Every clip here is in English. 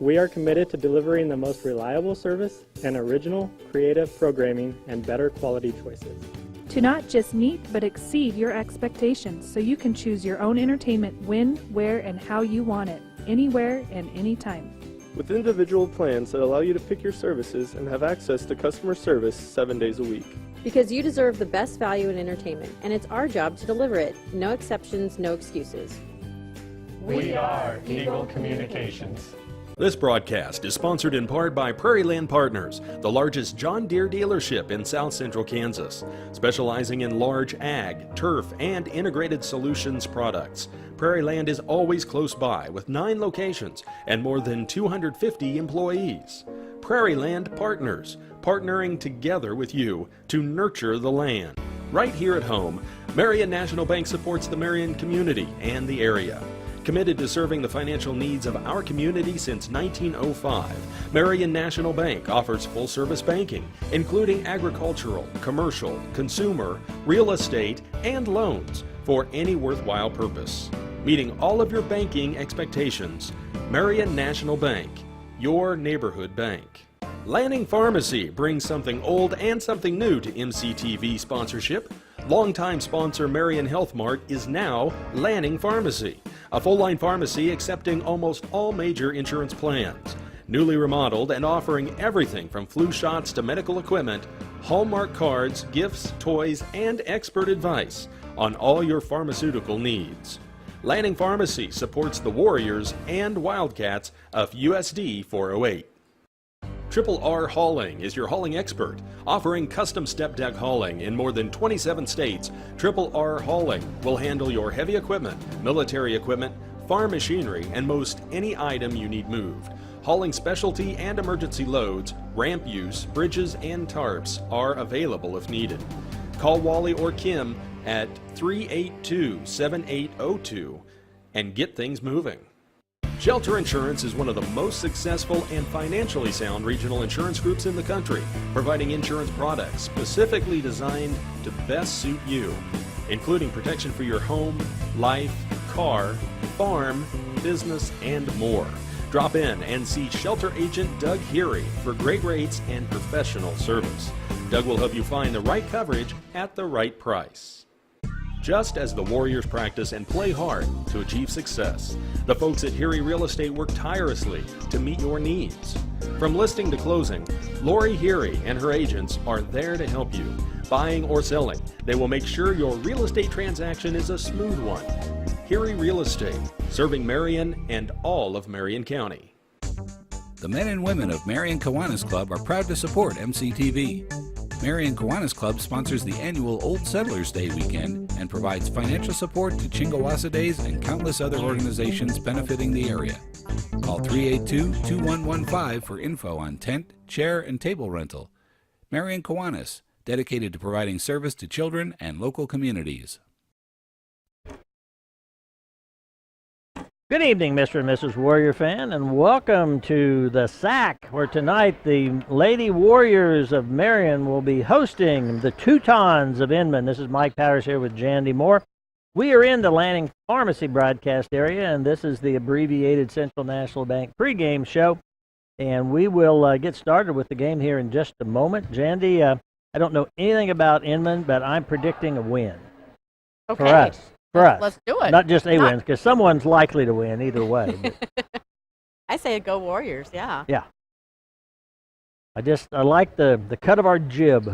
We are committed to delivering the most reliable service and original, creative programming and better quality choices. To not just meet, but exceed your expectations so you can choose your own entertainment when, where, and how you want it, anywhere and anytime. With individual plans that allow you to pick your services and have access to customer service 7 days a week. Because you deserve the best value in entertainment, and it's our job to deliver it. No exceptions, no excuses. We are Eagle Communications. This broadcast is sponsored in part by Prairie Land Partners, the largest John Deere dealership in South Central Kansas, specializing in large ag, turf, and integrated solutions products. Prairie Land is always close by with 9 locations and more than 250 employees. Prairie Land Partners, partnering together with you to nurture the land. Right here at home, Marion National Bank supports the Marion community and the area. Committed to serving the financial needs of our community since 1905, Marion National Bank offers full-service banking, including agricultural, commercial, consumer, real estate, and loans for any worthwhile purpose. Meeting all of your banking expectations, Marion National Bank, your neighborhood bank. Lanning Pharmacy brings something old and something new to MCTV sponsorship. Longtime sponsor Marion Health Mart is now Lanning Pharmacy, a full-line pharmacy accepting almost all major insurance plans. Newly remodeled and offering everything from flu shots to medical equipment, Hallmark cards, gifts, toys, and expert advice on all your pharmaceutical needs. Lanning Pharmacy supports the Warriors and Wildcats of USD 408. Triple R Hauling is your hauling expert, offering custom step deck hauling in more than 27 states. Triple R Hauling will handle your heavy equipment, military equipment, farm machinery, and most any item you need moved. Hauling specialty and emergency loads, ramp use, bridges, and tarps are available if needed. Call Wally or Kim at 382-7802 and get things moving. Shelter Insurance is one of the most successful and financially sound regional insurance groups in the country, providing insurance products specifically designed to best suit you, including protection for your home, life, car, farm, business, and more. Drop in and see Shelter Agent Doug Heary for great rates and professional service. Doug will help you find the right coverage at the right price. Just as the Warriors practice and play hard to achieve success, the folks at Heary Real Estate work tirelessly to meet your needs. From listing to closing, Lori Heary and her agents are there to help you. Buying or selling, they will make sure your real estate transaction is a smooth one. Heary Real Estate, serving Marion and all of Marion County. The men and women of Marion Kiwanis Club are proud to support MCTV. Marion Kiwanis Club sponsors the annual Old Settlers Day weekend and provides financial support to Chingawassa Days and countless other organizations benefiting the area. Call 382-2115 for info on tent, chair, and table rental. Marion Kiwanis, dedicated to providing service to children and local communities. Good evening, Mr. and Mrs. Warrior fan, and welcome to the SAC, where tonight the Lady Warriors of Marion will be hosting the Teutons of Inman. This is Mike Powers here with Jandy Moore. We are in the Lanning Pharmacy broadcast area, and this is the abbreviated Central National Bank pregame show. And we will get started with the game here in just a moment. Jandy, I don't know anything about Inman, but I'm predicting a win. Okay. For us. For us. Let's do it. Not just a win, because someone's likely to win either way. I say go Warriors, yeah. Yeah. I like the cut of our jib.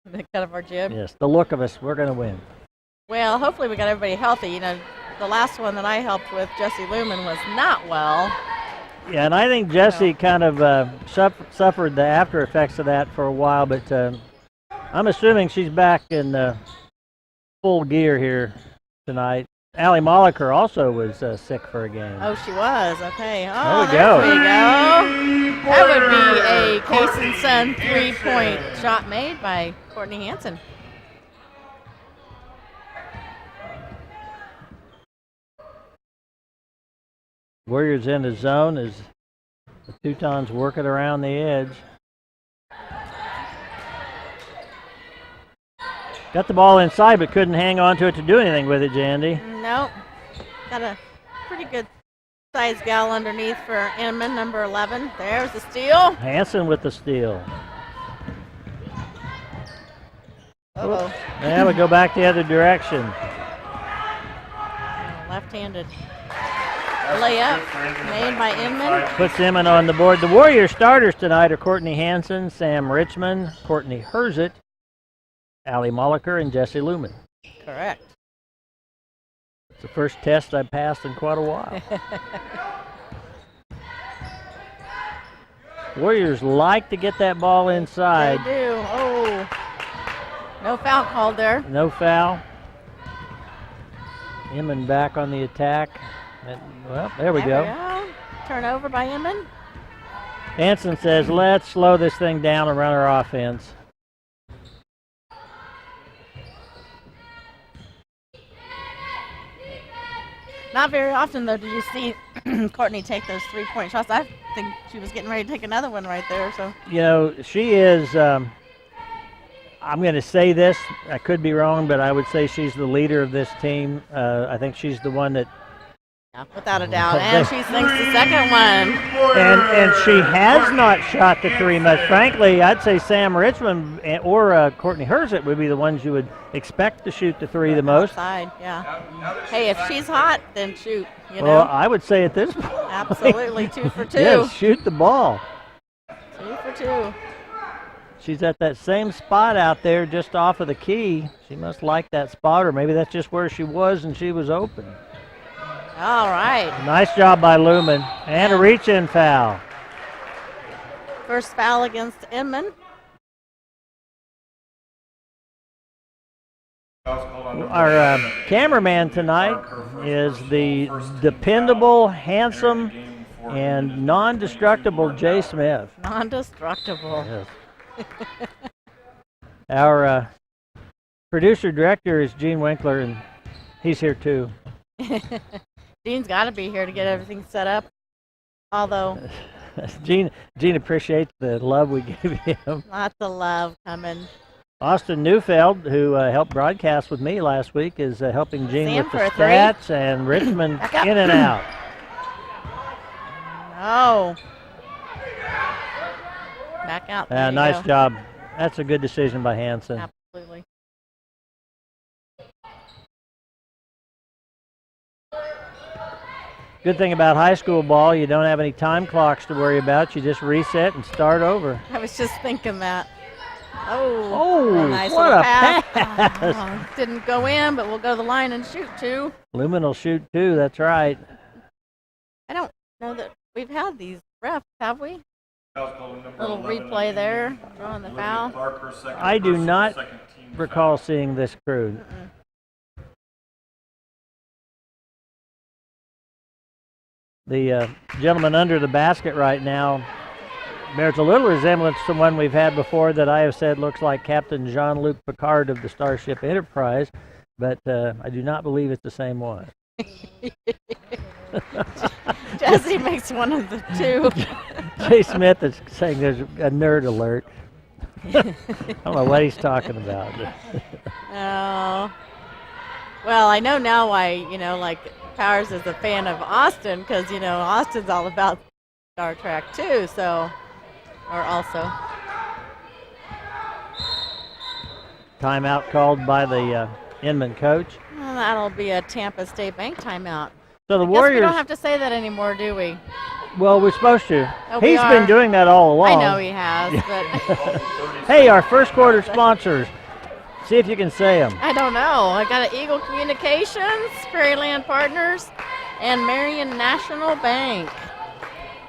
The cut of our jib? Yes, the look of us. We're going to win. Well, hopefully we got everybody healthy. You know, the last one that I helped with, Jesse Lumen, was not well. Yeah, and I think Jesse kind of suffered the after effects of that for a while, but I'm assuming she's back in full gear here tonight. Allie Molliker also was sick for a game. Oh, she was. Okay. Oh, there we go. That would be a Case and Son 3-point shot made by Courtney Hansen. Warriors in the zone as the Teutons work it around the edge. Got the ball inside, but couldn't hang on to it to do anything with it, Jandy. Nope. Got a pretty good size gal underneath for Inman, number 11. There's the steal. Hanson with the steal. Uh-oh. Yeah, we go back the other direction. Left-handed layup made by Inman. Puts Inman on the board. The Warriors starters tonight are Courtney Hanson, Sam Richmond, Courtney Herzit, Allie Molliker, and Jessie Lumen. Correct. It's the first test I passed in quite a while. Warriors like to get that ball inside. They do. Oh, no foul called there. No foul. Inman back on the attack. And, well, there we go. Turnover by Inman. Hanson says, let's slow this thing down and run our offense. Not very often, though, do you see Courtney take those three-point shots. I think she was getting ready to take another one right there. So You know, she is, I'm going to say this, I could be wrong, but I would say she's the leader of this team. I think she's the one that, yeah, without a doubt. And she sinks the second one. and she has not shot the three much. Frankly, I'd say Sam Richmond or Courtney Herzit would be the ones you would expect to shoot the three the most. Outside, yeah. Hey, if she's hot, then shoot, you Well, know. I would say at this point. Absolutely, 2 for 2. Yes, shoot the ball. 2 for 2. She's at that same spot out there just off of the key. She must like that spot, or maybe that's just where she was and she was open. All right. Nice job by Lumen. And a reach-in foul. First foul against Inman. Our cameraman tonight is the dependable, handsome, and non-destructible Jay Smith. Non-destructible. Yes. Our producer-director is Gene Winkler, and he's here too. Gene's got to be here to get everything set up. Although Gene appreciates the love we give him. lots of love coming. Austin Neufeld, who helped broadcast with me last week, is helping Gene Sam with for the a three. stats, and Richmond in and out. No. Back out. There you Nice go. job. That's a good decision by Hanson. Absolutely. Good thing about high school ball, you don't have any time clocks to worry about. You just reset and start over. I was just thinking that. Oh, Oh, nice what little a pass. pass. Oh, didn't go in, but we'll go to the line and shoot too. Lumen will shoot too, that's right. I don't know that we've had these refs, have we? Little replay there, drawing the foul. I do not recall seeing this crew. The gentleman under the basket right now bears a little resemblance to one we've had before that I have said looks like Captain Jean-Luc Picard of the Starship Enterprise, but I do not believe it's the same one. Jesse makes one of the two. Jay Smith is saying there's a nerd alert. I don't know what he's talking about. Oh. Well, I know now why, like Powers is a fan of Austin, because, Austin's all about Star Trek too, so, or also. Timeout called by the Inman coach. Well, that'll be a Tampa State Bank timeout. So the Guess Warriors. we don't have to say that anymore, do we? Well, we're supposed to. Oh, we He's are. been doing that all along. I know he has, but Hey, our first quarter sponsors. See if you can say them. I don't know. I got an Eagle Communications, Prairieland Partners, and Marion National Bank.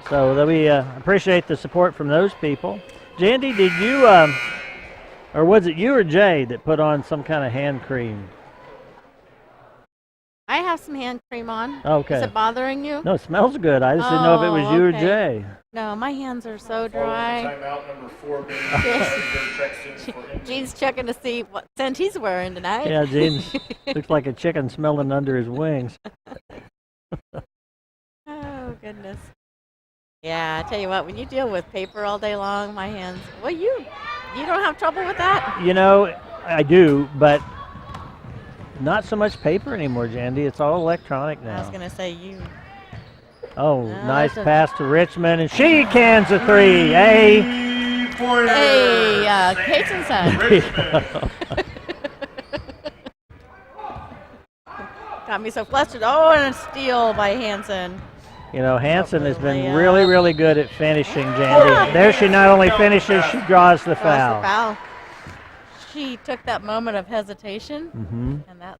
So that we appreciate the support from those people. Jandy, did you, or was it you or Jay that put on some kind of hand cream? I have some hand cream on. Okay. Is it bothering you? No, it smells good. I just didn't know if it was you or okay. Jay. No, my hands are so dry. Timeout number 4 being Gene's checking to see what scent he's wearing tonight. Yeah, Gene looks like a chicken smelling under his wings. Oh, goodness. Yeah, I tell you what, when you deal with paper all day long, my hands, well, you don't have trouble with that? You know, I do, but not so much paper anymore, Jandy. It's all electronic now. I was going to say you. Oh, No, nice that's a- pass to Richmond, and she cans the three. Hey. Hey, Cason's son. Got me so flustered. Oh, and a steal by Hanson. You know, Hanson has been Layup. really, really good at finishing, Jandy. There she not only finishes, she draws the foul. Foul. She took that moment of hesitation, and that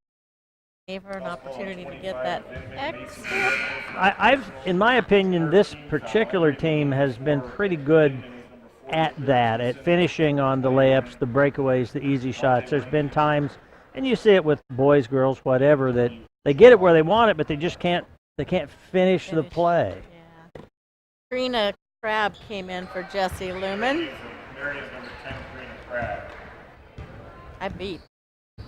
gave her an opportunity to get that extra. I've, in my opinion, this particular team has been pretty good at that, at finishing on the layups, the breakaways, the easy shots. There's been times, and you see it with boys, girls, whatever, that they get it where they want it, but they just can't. They can't finish the play. Yeah. Karina Crabb came in for Jessie Lumen. Marion's number 10, Karina Crabb. I beat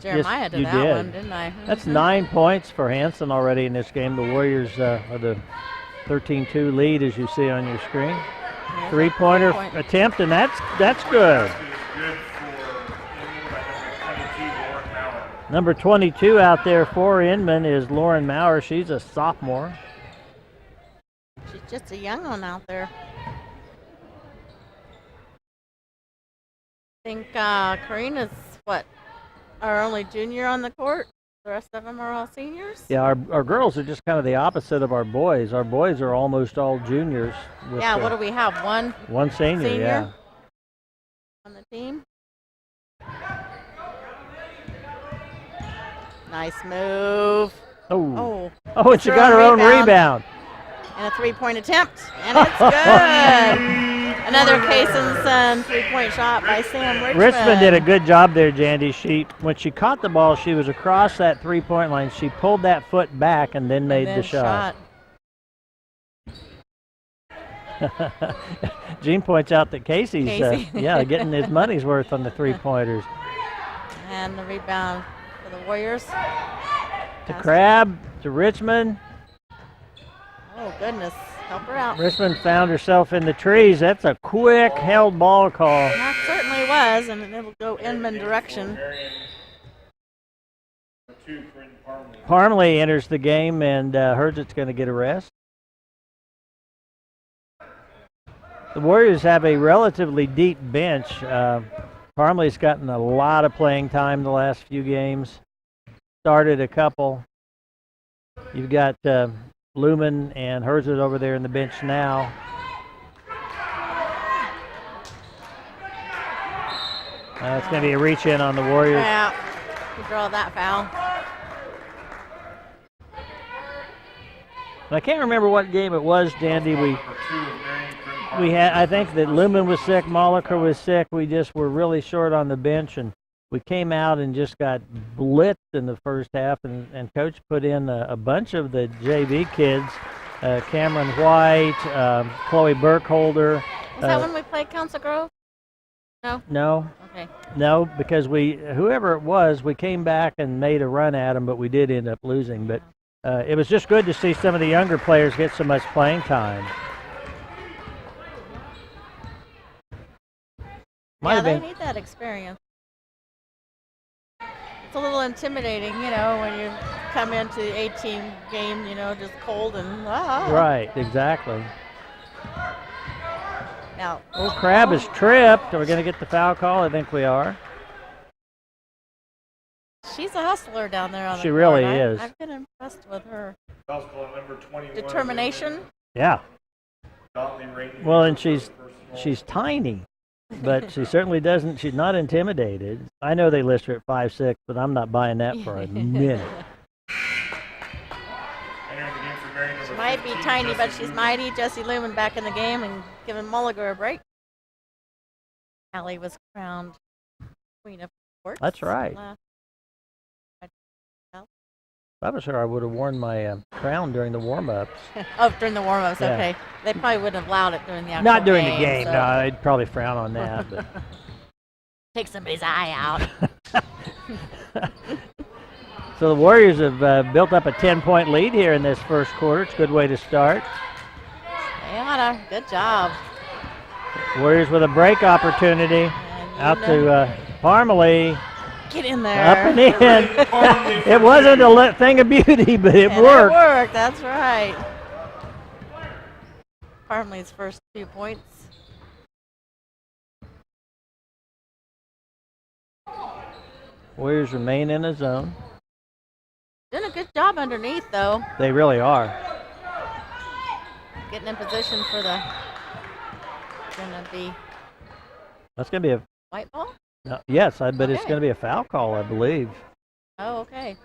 Jeremiah to you that did. one, didn't I? That's 9 points for Hanson already in this game. The Warriors are the 13-2 lead, as you see on your screen. Yeah, Three-pointer three-point. attempt, and that's good. This is good for Inman by number 22, Lauren Mauer. Number 22 out there for Inman is Lauren Mauer. She's a sophomore. She's just a young one out there. I think Karina's, our only junior on the court? The rest of them are all seniors? Yeah, our girls are just kind of the opposite of our boys. Our boys are almost all juniors. With, Yeah, what do we have? one senior, senior? yeah. On the team? Nice move. Oh, Oh, and she got her own rebound. and a three-point attempt, and it's good. Another Kaysen three-point shot by Sam Richmond. Richmond did a good job there, Jandy. When she caught the ball, she was across that three-point line. She pulled that foot back and then made the shot. Gene points out that Casey. Getting his money's worth on the three-pointers. And the rebound for the Warriors. To Crabb, to Richmond. Oh, goodness. Help her out. Richmond found herself in the trees. That's a quick held ball call. That certainly was, and it'll go Inman direction. Marion, number 2, Corinne Parmley. Parmley enters the game, and Herzet's going to get a rest. The Warriors have a relatively deep bench. Parmley's gotten a lot of playing time the last few games. Started a couple. You've got Lumen and Herzet over there in the bench now. It's going to be a reach in on the Warriors. Yeah, you draw that foul. I can't remember what game it was, Dandy. We had. I think that Lumen was sick, Moliker was sick. We just were really short on the bench, and we came out and just got blitzed in the first half. And Coach put in a bunch of the JV kids, Cameron White, Chloe Burkholder. Was that when we played Council Grove? No. No. Okay. No, because whoever it was, we came back and made a run at them, but we did end up losing. But it was just good to see some of the younger players get so much playing time. They need that experience. It's a little intimidating, when you come into the 18 game, just cold and Right, exactly. Now, Crabb is tripped. Are we going to get the foul call? I think we are. She's a hustler down there on the She court. really is. I've been impressed with her Foul's called number 21. determination. Yeah. Donnelly Rainey. Well, and she's tiny, but she certainly doesn't. She's not intimidated. I know they list her at 5'6", but I'm not buying that for a minute. Entering the game for Marion, number She might be 15, tiny, but Jessie she's mighty. Jessie Lumen back in the game and giving Mulliger a break. Allie was crowned Queen of Courts. That's right. I was sure I would have worn my crown during the warm-ups. During the warm-ups, Yeah. okay. They probably wouldn't have allowed it during the actual Not during game, the game. so No, I'd probably frown on that. But. take somebody's eye out. So the Warriors have built up a 10-point lead here in this first quarter. It's a good way to start. Ayana, good job. Warriors with a break opportunity. And Out to Parmalee. get in there. Up and in. It wasn't a thing of beauty, but it And worked. It worked, that's right. Parmley's first 2 points. Warriors remain in a zone. Doing a good job underneath, though. They really are. Getting in position for the. Gonna be. That's going to be a. White ball? No, yes, but it's Okay. going to be a foul call, I believe. Oh, okay.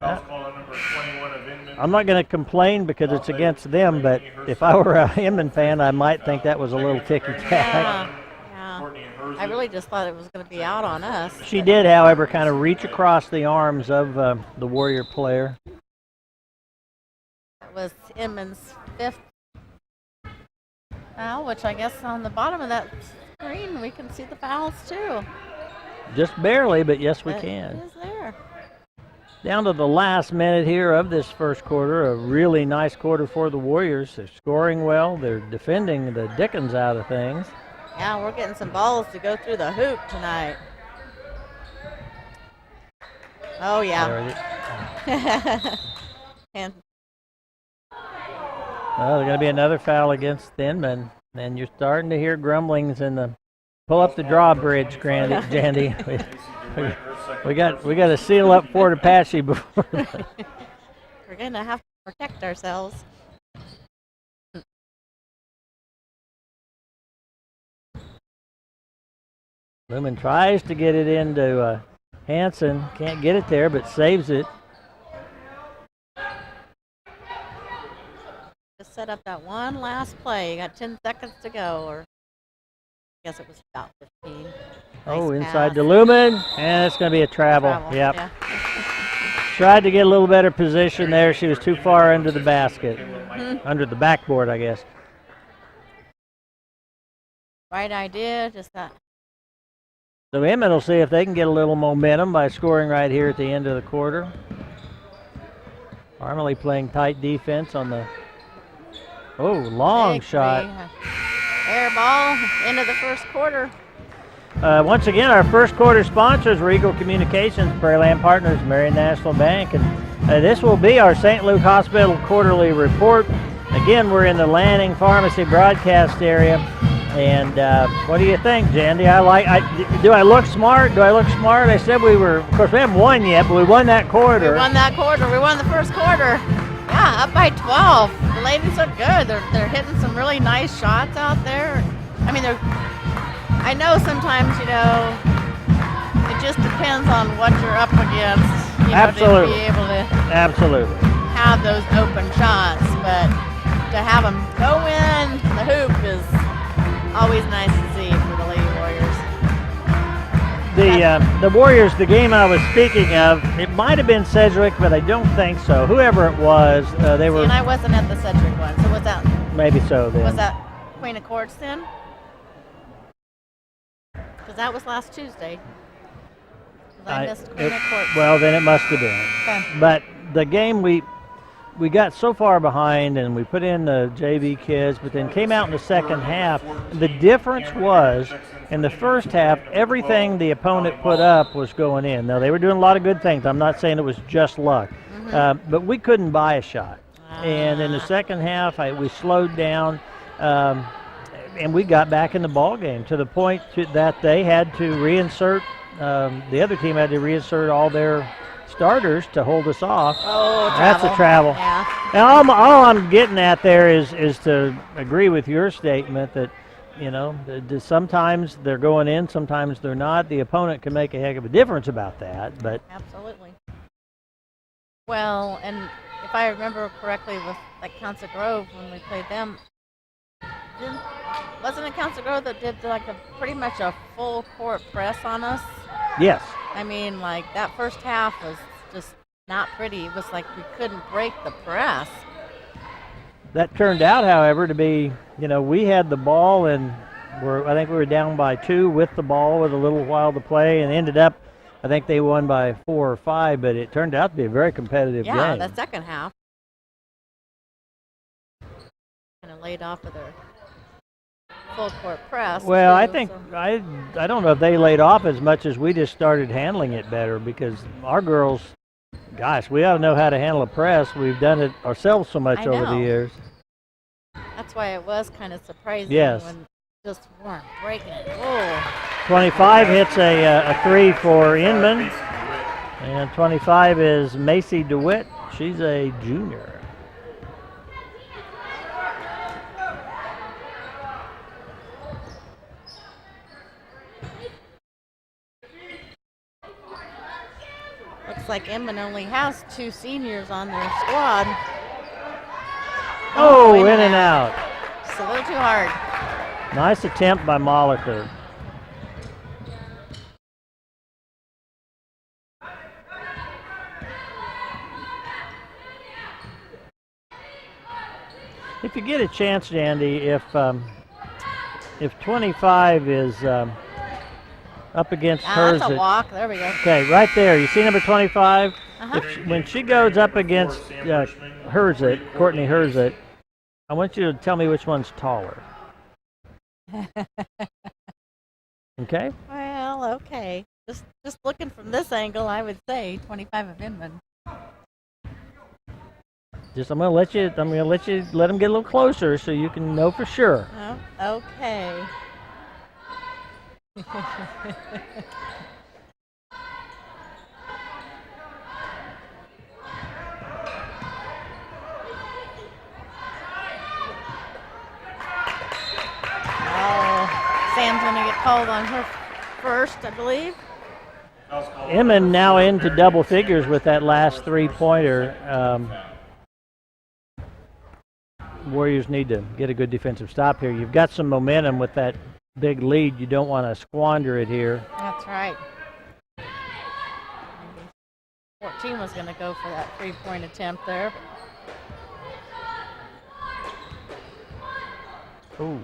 Foul call on number 21 of Inman. I'm not going to complain because it's against them, but if I were a Inman fan, I might think that was a little ticky-tack. Yeah. Courtney Herzig. I really just thought it was going to be out on us. She did, however, kind of reach across the arms of the Warrior player. That was Inman's 5th foul, which I guess on the bottom of that screen we can see the fouls too. Just barely, but yes, we It can. is there. Down to the last minute here of this first quarter, a really nice quarter for the Warriors. They're scoring well. They're defending the dickens out of things. Yeah, we're getting some balls to go through the hoop tonight. Oh, yeah. And Well, there's going to be another foul against Inman, and you're starting to hear grumblings in the pull up the drawbridge, Jandy. We got to seal up Fort Apache before. we're going to have to protect ourselves. Lumen tries to get it into Hanson. Can't get it there, but saves it. Just set up that one last play. You got 10 seconds to go, or I guess it was about 15. Oh, Nice inside pass. to Lumen, and it's going to be a travel. Yep. Yeah. Tried to get a little better position there. She was too far under the basket, under the backboard, I guess. Right idea, just that. So Inman will see if they can get a little momentum by scoring right here at the end of the quarter. Armley playing tight defense on the long big shot. three. Air ball, end of the first quarter. Once again, our first quarter sponsors were Eagle Communications, Prairie Land Partners, Marion National Bank, and this will be our St. Luke Hospital quarterly report. Again, we're in the Lanning Pharmacy broadcast area. And what do you think, Jandy? Do I look smart? I said we were, of course, we haven't won yet, but we won that quarter. We won that quarter. We won the first quarter. Yeah, up by 12. The ladies are good. They're hitting some really nice shots out there. I mean, I know sometimes, it just depends on what you're up against. Absolutely. To be able to Absolutely. have those open shots, but to have them go in the hoop is always nice to see for the Lady Warriors. The Warriors, the game I was speaking of, it might have been Sedgwick, but I don't think so. Whoever it was, they were. And I wasn't at the Sedgwick one, so was that? Maybe so then. Was that Queen of Courts then? Because that was last Tuesday. 'Cause I missed Queen of Courts. Well, then it must have been. Okay. But the game we got so far behind, and we put in the JV kids, but then came out in the second half. The difference was, in the first half, everything the opponent put up was going in. Now, they were doing a lot of good things. I'm not saying it was just luck. But we couldn't buy a shot. And in the second half, we slowed down, and we got back in the ball game to the point that they had to reinsert, the other team had to reinsert all their starters to hold us off. Oh, That's a travel. Yeah. And all I'm getting at there is to agree with your statement that, sometimes they're going in, sometimes they're not. The opponent can make a heck of a difference about that. But Absolutely. Well, and if I remember correctly with Council Grove when we played them, wasn't it Council Grove that did pretty much a full court press on us? yes, I mean, that first half was just not pretty. It was like we couldn't break the press. that turned out, however, to be, we had the ball and I think we were down by 2 with the ball with a little while to play, and ended up, I think they won by 4 or 5, but it turned out to be a very competitive game. Yeah, that second half. Kind of laid off of their full court press. Well, I too, think so. I don't know if they laid off as much as we just started handling it better, because our girls, gosh, we ought to know how to handle a press. We've done it ourselves so much I over the know. years. That's why it was kind of surprising Yes. when just weren't breaking it. Whoa. 25 hits a 3 for Inman. And 25 is Macy DeWitt. She's a junior. Looks like Inman only has 2 seniors on their squad. Oh, in and out. Just a little too hard. Nice attempt by Moliker. If you get a chance, Jandy, if 25 is up against hers, That's a walk. There we go. okay, right there. You see number 25? Uh-huh. When she goes up against Herzit, Courtney Herzit, I want you to tell me which one's taller. Okay? Well, okay. Just looking from this angle, I would say 25 of Inman. I'm gonna let you let them get a little closer so you can know for sure. Oh, okay. Oh, Sam's gonna get called on her first, I believe. Inman now into double figures with that last 3-pointer. Warriors need to get a good defensive stop here. You've got some momentum with that big lead. You don't want to squander it here. That's right. 14 was going to go for that 3-point attempt there. Ooh.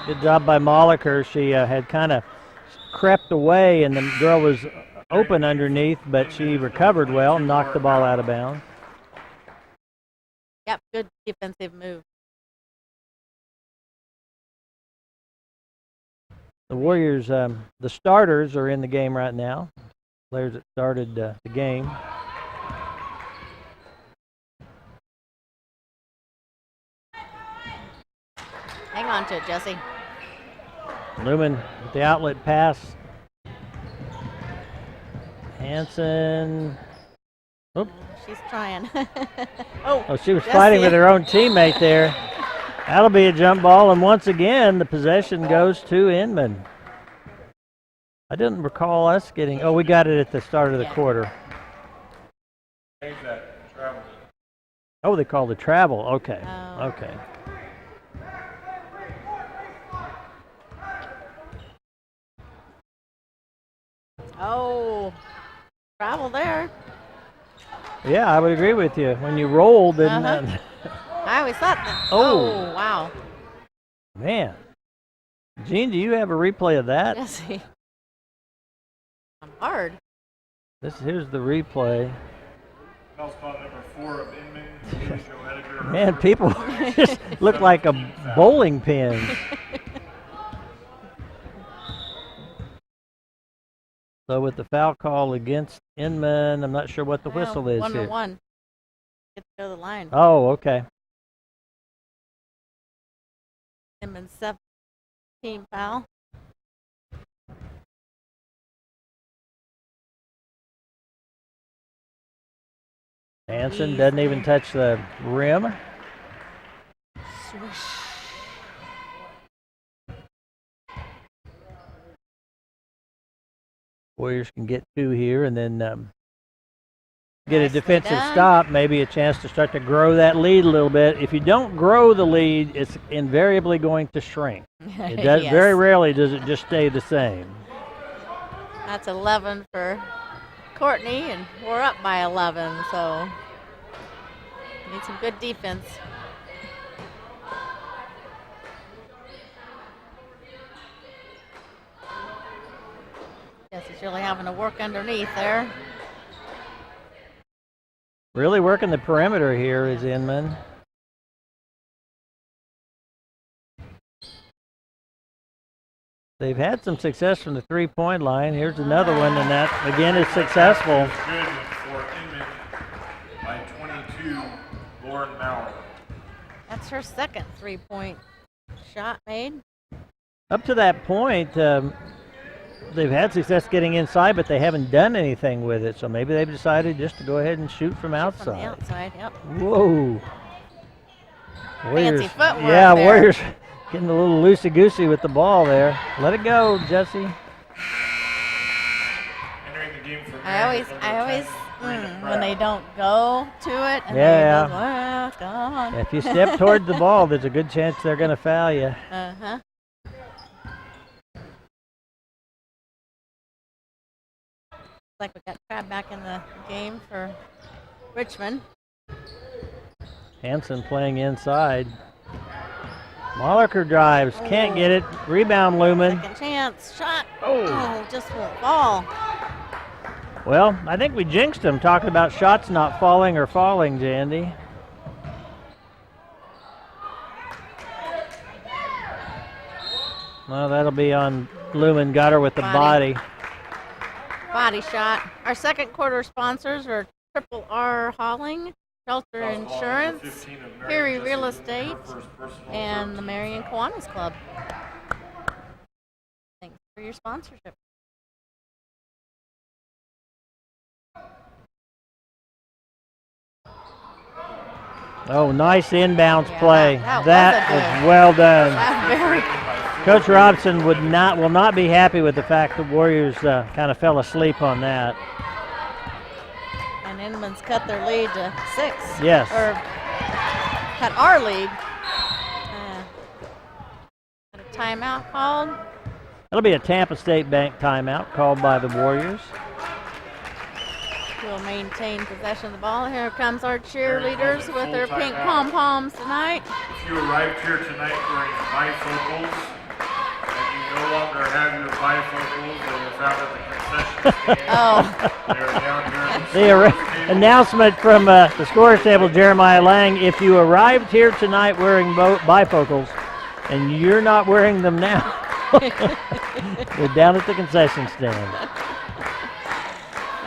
Good job by Moliker. She had kind of crept away, and the girl was open underneath, but she recovered well and knocked the ball out of bounds. Yep, good defensive move. The Warriors, the starters are in the game right now. Players that started the game. Hang on to it, Jesse. Lumen with the outlet pass. Hanson. Oop. She's trying. Oh, she was Jesse. fighting with her own teammate there. That'll be a jump ball, and once again, the possession goes to Inman. I didn't recall us getting. Oh, we got it at the start of the quarter. Oh, they called it travel. Okay. Oh. Okay. Oh, travel there. Yeah, I would agree with you. When you rolled, then I always thought that. Oh. Wow. man. Gene, do you have a replay of that? Jesse. I'm hard. Here's the replay. Foul spot number 4 of Inman. Man, people just look like a bowling pin. So with the foul call against Inman, I'm not sure what the whistle is here. 1-1. Get to go to the line. Oh, okay. Inman 7 team foul. Hanson doesn't even touch the rim. Swish. Warriors can get 2 here and then get a Nicely defensive done. stop, maybe a chance to start to grow that lead a little bit. If you don't grow the lead, it's invariably going to shrink. It does. Yes. Very rarely does it just stay the same. That's 11 for Courtney, and we're up by 11, so need some good defense. Guess he's really having to work underneath there. Really working the perimeter here is Inman. They've had some success from the 3-point line. Here's another one, and that again is successful. Good for Inman by 22, Lauren Mallard. That's her second 3-point shot made. Up to that point, they've had success getting inside, but they haven't done anything with it. So maybe they've decided just to go ahead and shoot from outside. From the outside, yep. Whoa. Warriors, Fancy footwork yeah, there. Warriors getting a little loosey-goosey with the ball there. Let it go, Jesse. Entering the game for I always, when they don't go to it, and Yeah. they go, well, gone. If you step toward the ball, there's a good chance they're going to foul you. Uh-huh. Like we got Crab back in the game for Richmond. Hansen playing inside. Molliker drives, can't get it. Rebound, Lumen. Second chance, shot. Oh. Just won't fall. Well, I think we jinxed them talking about shots not falling or falling, Jandy. Well, that'll be on Lumen. Got her with the body. Body shot. Our second quarter sponsors are Triple R Hauling, Shelter Insurance, Perry Real Estate, and the Marion Kiwanis Club. Thanks for your sponsorship. Oh, nice inbounds Yeah, play. that was well done. That's very Coach Robson will not be happy with the fact that Warriors kind of fell asleep on that. And Inman's cut their lead to 6. Yes. Or cut our lead. Got a timeout called. It'll be a Tampa State Bank timeout called by the Warriors. We'll maintain possession of the ball. Here comes our cheerleaders with their pink pom-poms tonight. If you arrived here tonight wearing bifocals and you no longer have your bifocals that you found at the concession stand, Oh. they're down here in the The announcement from the scorer's table, Jeremiah Lang, if you arrived here tonight wearing bifocals and you're not wearing them now, you're down at the concession stand.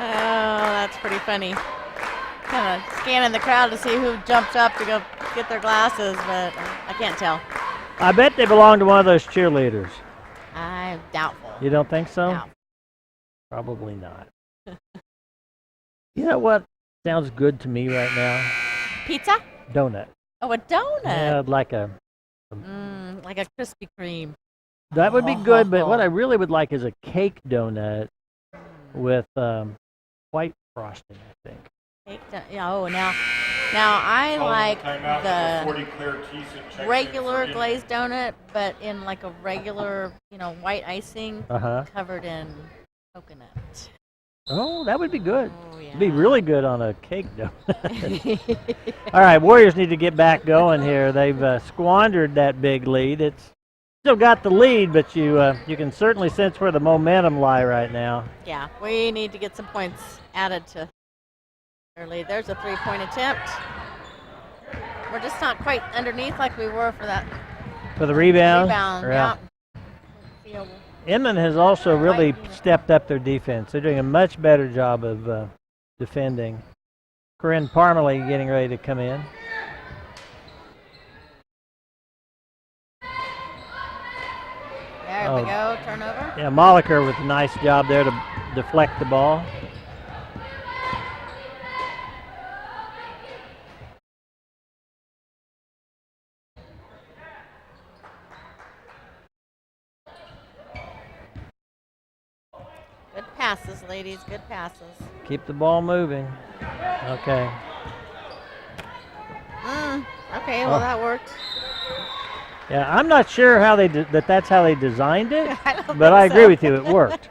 Oh, that's pretty funny. Kind of scanning the crowd to see who jumped up to go get their glasses, but I can't tell. I bet they belong to one of those cheerleaders. I'm doubtful. You don't think so? Doubtful. Probably not. You know what sounds good to me right now? Pizza? Donut. Oh, a donut. Yeah, like a. Like a Krispy Kreme. That would be good, but what I really would like is a cake donut with white frosting, I think. Oh, now I like the regular glazed donut, but in like a regular, white icing covered in coconut. Oh, that would be good. Oh, yeah. It'd be really good on a cake donut. All right, Warriors need to get back going here. They've squandered that big lead. It's still got the lead, but you can certainly sense where the momentum lie right now. Yeah, we need to get some points added to their lead. There's a 3-point attempt. We're just not quite underneath like we were for that. For the rebound? Yeah. Inman has also really stepped up their defense. They're doing a much better job of defending. Corinne Parmalee getting ready to come in. There we go, turnover. Yeah, Molliker with a nice job there to deflect the ball. Good passes, ladies, good passes. Keep the ball moving. Okay. Okay, well that worked. Yeah, I'm not sure how that's how they designed it, I but I agree with you, it worked.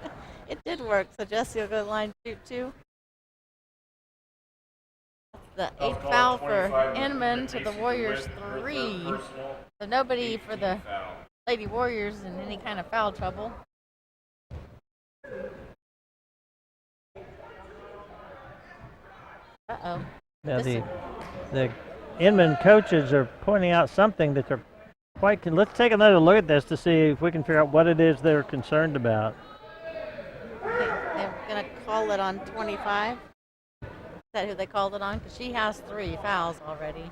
It did work, so Jesse will go to line shoot 2. The 8th foul for Inman to the Warriors 3. So nobody for the Lady Warriors in any kind of foul trouble. Uh-oh. Now the Inman coaches are pointing out something that they're let's take another look at this to see if we can figure out what it is they're concerned about. They're going to call it on 25. Is that who they called it on? Because she has 3 fouls already.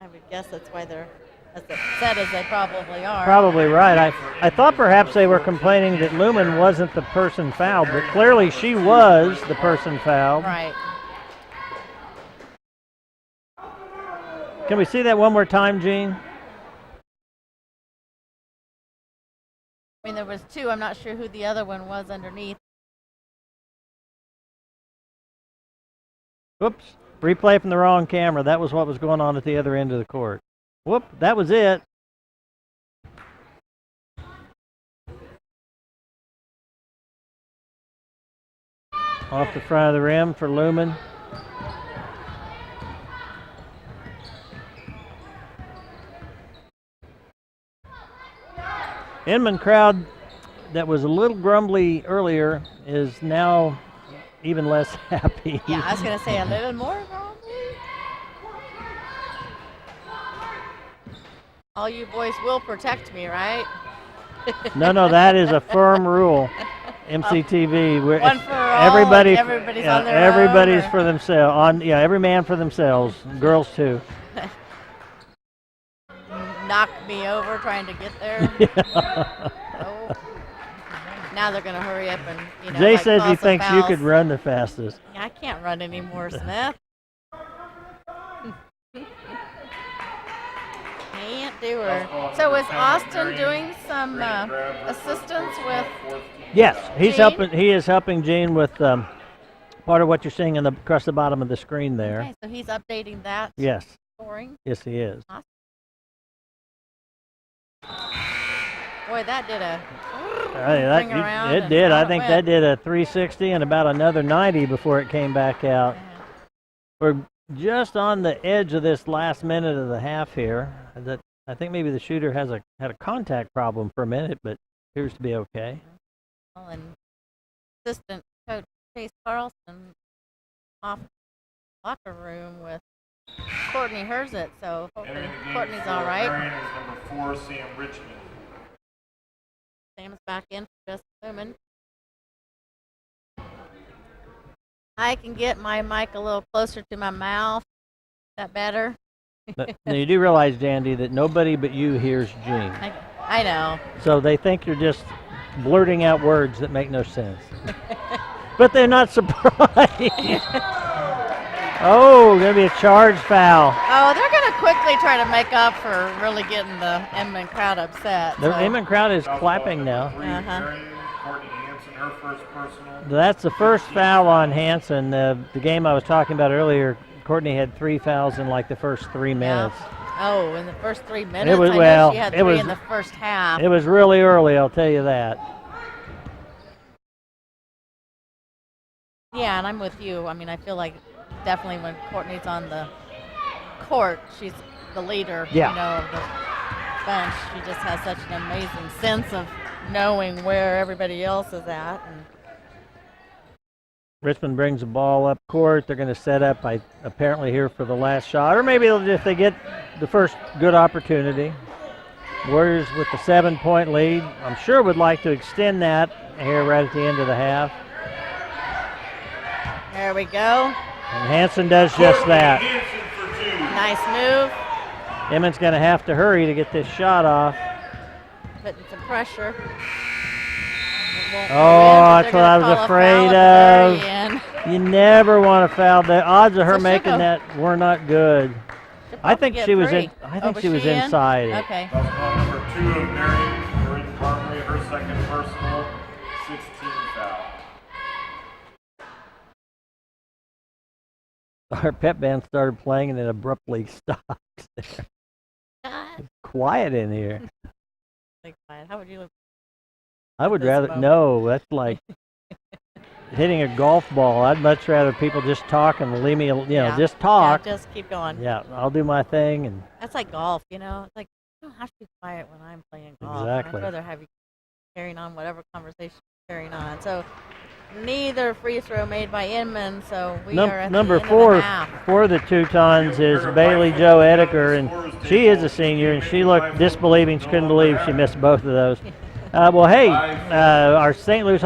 I would guess that's why they're as upset as they probably are. Probably right. I thought perhaps they were complaining that Lumen wasn't the person fouled, but clearly she was the person fouled. Right. Can we see that one more time, Gene? I mean, there was two. I'm not sure who the other one was underneath. Whoops. Replay from the wrong camera. That was what was going on at the other end of the court. Whoop. That was it. Off the front of the rim for Lumen. Inman crowd that was a little grumbly earlier is now even less happy. Yeah, I was going to say a little more probably. All you boys will protect me, right? No, that is a firm rule. MCTV, where One for all, everybody's on their everybody's own, for themselves. Every man for themselves. Girls too. Knock me over trying to get there. Oh. Now they're going to hurry up and, Jay like says he call some thinks you fouls. could run the fastest. I can't run anymore, Smith. Can't do her. So is Austin doing some assistance with? Yes, he's Gene? helping. He is helping Gene with part of what you're seeing across the bottom of the screen there. Okay, so he's updating that Yes, scoring. yes, he is. Boy, that did a Hey, ring around. it and did. out I it think went. that did a 360 and about another 90 before it came back out. Yeah. We're just on the edge of this last minute of the half here. That I think maybe the shooter had a contact problem for a minute, but appears to be okay. Well, and assistant coach Chase Carlson off locker room with Courtney Herzit, so hopefully Entering the game Courtney's for all right. Marion is number 4, Sam Richmond. Sam's back in for just Lumen. I can get my mic a little closer to my mouth. Is that better? But now you do realize, Jandy, that nobody but you hears Gene. I know. So they think you're just blurting out words that make no sense. But they're not surprised. Oh, going to be a charge foul. Oh, they're going to quickly try to make up for really getting the Inman crowd upset. The so. Inman crowd is clapping now. Marion, Courtney Hansen, her first personal. That's the first foul on Hansen. The game I was talking about earlier, Courtney had 3 fouls in like the first 3 minutes. Oh, in the first 3 minutes? was- I well, know she had it 3 was- in the first half. It was really early, I'll tell you that. Yeah, and I'm with you. I mean, I feel like definitely when Courtney's on the court, she's the leader, Yeah. of the bench. She just has such an amazing sense of knowing where everybody else is at. And Richmond brings the ball up court. They're going to set up, apparently, here for the last shot. Or maybe if they get the first good opportunity. Warriors with the 7-point lead. I'm sure would like to extend that here right at the end of the half. there we go. And Hansen does just that. Hansen for 2. Nice move. Inman's going to have to hurry to get this shot off. Putting some pressure. It won't go Oh, in, but that's they're what I gonna was call a afraid foul at the of. very end. You never want to foul. The odds of her So she'll making go- that were not good. She'll I probably think get she was 3. in. I think was she was in? inside it. Okay. Basketball number 2 of Marion, Corinne Carmley, her second personal, 16 foul. Our pep band started playing and it abruptly stopped. Quiet in here. How would you look? I would This rather moment. no. That's like hitting a golf ball. I'd much rather people just talk and leave me. Yeah. Just talk. Yeah, just keep going. Yeah, I'll do my thing and. That's like golf, It's like you don't have to be quiet when I'm playing golf. Exactly. I'd rather have you carrying on whatever conversation you're carrying on. So neither free throw made by Inman, so we are at Number the end 4 of the half. for the Teutons is Bailey Jo Edeker, and she is a senior, and she looked disbelieving. She couldn't believe she missed both of those. Well, hey, our St. Luke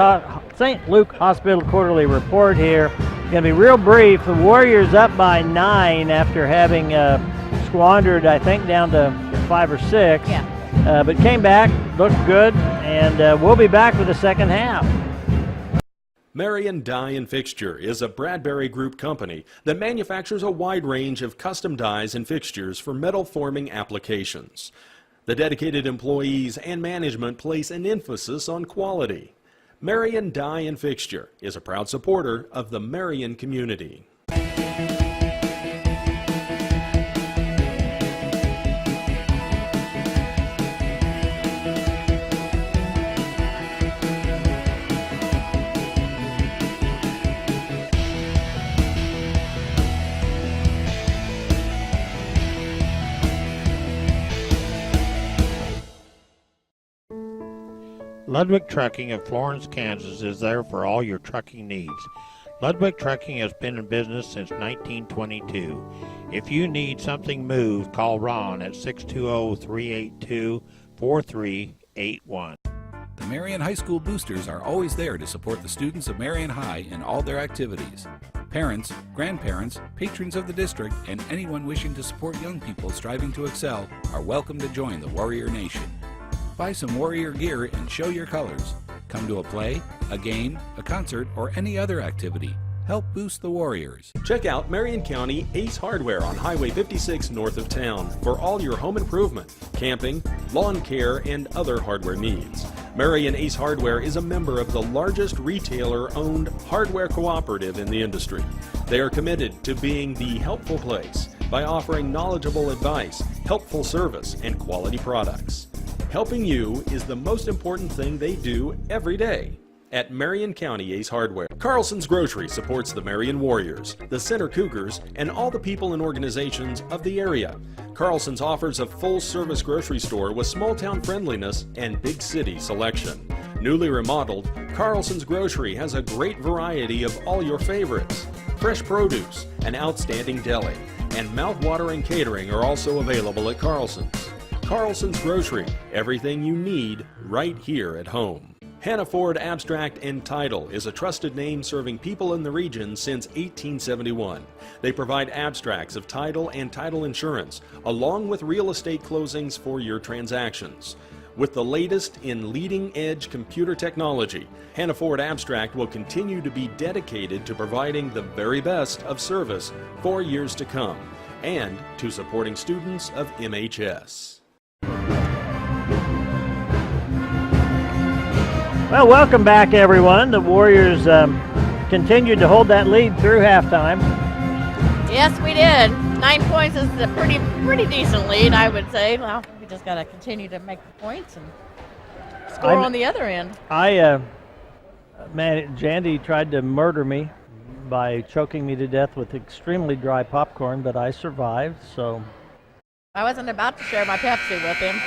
Hospital Quarterly Report here. Going to be real brief. The Warriors up by 9 after having squandered, I think, down to 5 or 6. Yeah. But came back, looked good, and we'll be back with the second half. Marion Die and Fixture is a Bradbury Group company that manufactures a wide range of custom dies and fixtures for metal forming applications. The dedicated employees and management place an emphasis on quality. Marion Die and Fixture is a proud supporter of the Marion community. Ludwig Trucking of Florence, Kansas is there for all your trucking needs. Ludwig Trucking has been in business since 1922. If you need something moved, call Ron at 620-382-4381. The Marion High School Boosters are always there to support the students of Marion High in all their activities. Parents, grandparents, patrons of the district, and anyone wishing to support young people striving to excel are welcome to join the Warrior Nation. Buy some Warrior gear and show your colors. Come to a play, a game, a concert, or any other activity. Help boost the Warriors. Check out Marion County Ace Hardware on Highway 56 north of town for all your home improvement, camping, lawn care, and other hardware needs. Marion Ace Hardware is a member of the largest retailer-owned hardware cooperative in the industry. They are committed to being the helpful place by offering knowledgeable advice, helpful service, and quality products. Helping you is the most important thing they do every day at Marion County Ace Hardware. Carlson's Grocery supports the Marion Warriors, the Center Cougars, and all the people and organizations of the area. Carlson's offers a full-service grocery store with small-town friendliness and big city selection. Newly remodeled, Carlson's Grocery has a great variety of all your favorites. Fresh produce, an outstanding deli, and mouth-watering catering are also available at Carlson's. Carlson's Grocery, everything you need right here at home. Hannah Ford Abstract and Title is a trusted name serving people in the region since 1871. They provide abstracts of title and title insurance, along with real estate closings for your transactions. With the latest in leading-edge computer technology, Hannah Ford Abstract will continue to be dedicated to providing the very best of service for years to come and to supporting students of MHS. Well, welcome back, everyone. The Warriors continued to hold that lead through halftime. Yes, we did. 9 points is a pretty decent lead, I would say. Well, we just got to continue to make the points and score on the other end. Jandy tried to murder me by choking me to death with extremely dry popcorn, but I survived, so. I wasn't about to share my Pepsi with him.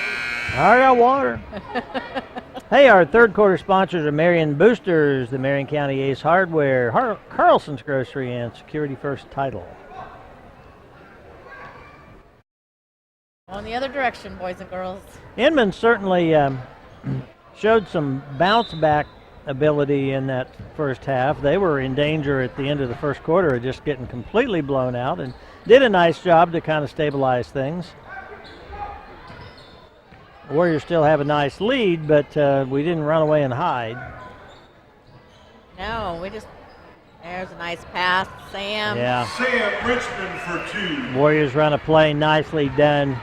I got water. Hey, our third quarter sponsors are Marion Boosters, the Marion County Ace Hardware, Carlson's Grocery, and Security First Title. On the other direction, boys and girls. Inman certainly showed some bounce back ability in that first half. They were in danger at the end of the first quarter of just getting completely blown out and did a nice job to kind of stabilize things. Warriors still have a nice lead, but we didn't run away and hide. No, there's a nice pass, Sam. Yeah. Sam Richmond for 2. Warriors run a play, nicely done.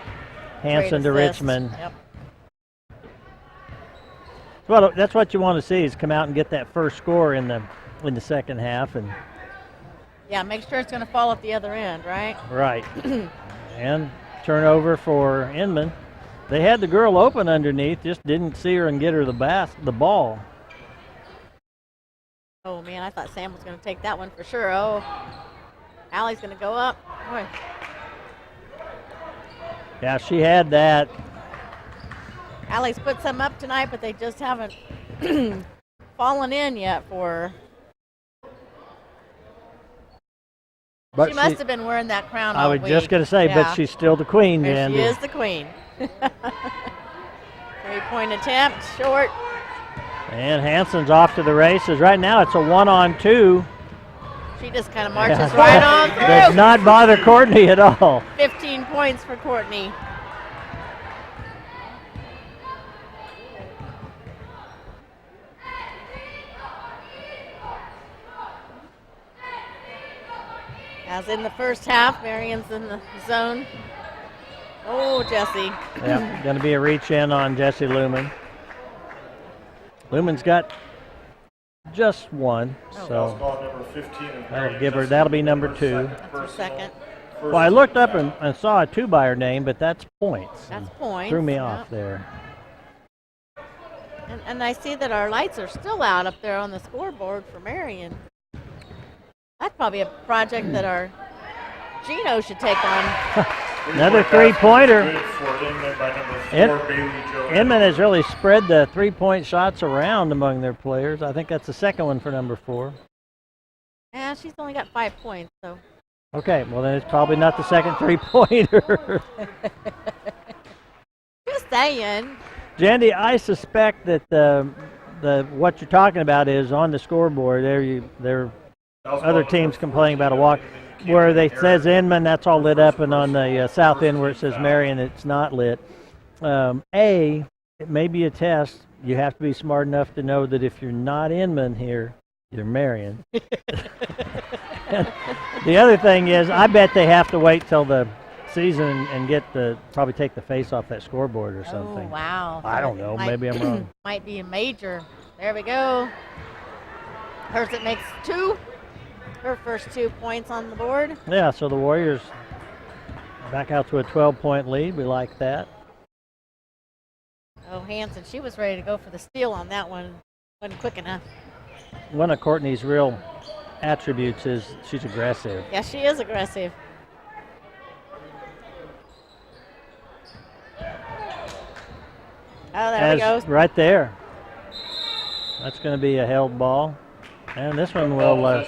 Hanson to Great assist. Richmond. Yep. Well, that's what you want to see, is come out and get that first score in the second half. And yeah, make sure it's going to fall at the other end, right? right. And turnover for Inman. They had the girl open underneath, just didn't see her and get her the ball. Oh, man, I thought Sam was going to take that one for sure. Oh, Allie's going to go up. Boy. Yeah, she had that. Allie's put some up tonight, but they just haven't fallen in yet for her. But she must have been wearing that crown all I was week. just going to say, Yeah. but she's still the queen, There Jandy. she is, the queen. 3-point attempt, short. And Hanson's off to the races. Right now it's a 1-on-2. She just kind of marches right on through. Does not bother Courtney at all. 15 points for Courtney. As in the first half, Marion's in the zone. Oh, Jessie. Yeah, going to be a reach in on Jessie Lumen. Lumen's got just one, so that'll give her. That'll be number 2. That's her second. Well, I looked up and saw a 2 by her name, but that's points. That's points. Threw me off there. And I see that our lights are still out up there on the scoreboard for Marion. That's probably a project that our Gino should take on. Another 3-pointer. Inman has really spread the 3-point shots around among their players. I think that's the second one for number 4. Yeah, she's only got 5 points, so. Okay, well then it's probably not the second 3-pointer. Just saying. Jandy, I suspect that the what you're talking about is on the scoreboard. There other teams complaining about a walk. Where they says Inman, that's all lit up, and on the south end where it says Marion, it's not lit. It may be a test. You have to be smart enough to know that if you're not Inman here, you're Marion. The other thing is, I bet they have to wait till the season and probably take the face off that scoreboard or something. Oh, wow. I don't know. Maybe I'm wrong. Might be a major. There we go. Hers it makes 2. Her first 2 points on the board. Yeah, so the Warriors back out to a 12-point lead. We like that. Oh, Hanson, she was ready to go for the steal on that one. Wasn't quick enough. One of Courtney's real attributes is she's aggressive. Yeah, she is aggressive. Oh, there we go. Right there. That's going to be a held ball. And this one will...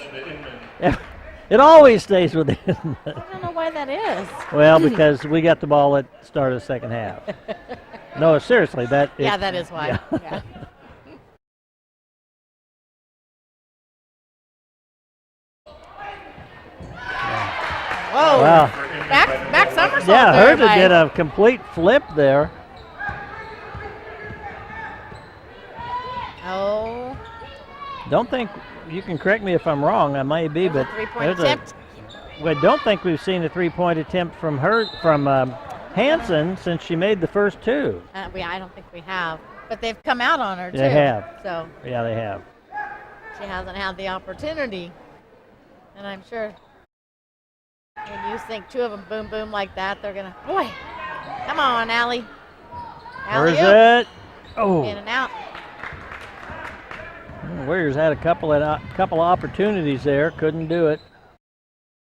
it always stays with Inman. I don't know why that is. Well, because we got the ball at the start of the second half. No, seriously. That is why. Yeah. Whoa. Wow. Back somersault. Yeah, there Herta did a complete flip there. Oh. Don't think, you can correct me if I'm wrong, I may be, but three-point attempt. I don't think we've seen a 3-point attempt from Hanson since she made the first 2. I don't think we have, but they've come out on her too. They have. So yeah, they have. She hasn't had the opportunity, and I'm sure when you think 2 of them boom boom like that, they're gonna. Boy, come on, Allie. Where's it? Oh. In and out. Warriors had a couple of opportunities there, couldn't do it.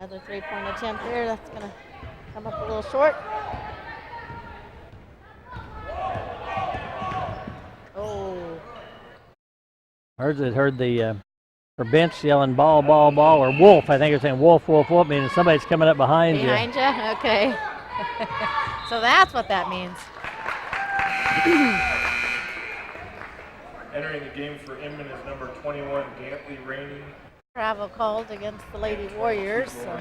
Another 3-point attempt there. That's gonna come up a little short. Oh. Heard the her bench yelling ball, ball, ball, or wolf. I think they're saying wolf, wolf, wolf, meaning somebody's coming up behind you. Behind you? Okay. So that's what that means. Entering the game for Inman is number 21, Dantley Rainey. Travel called against the Lady Warriors. So.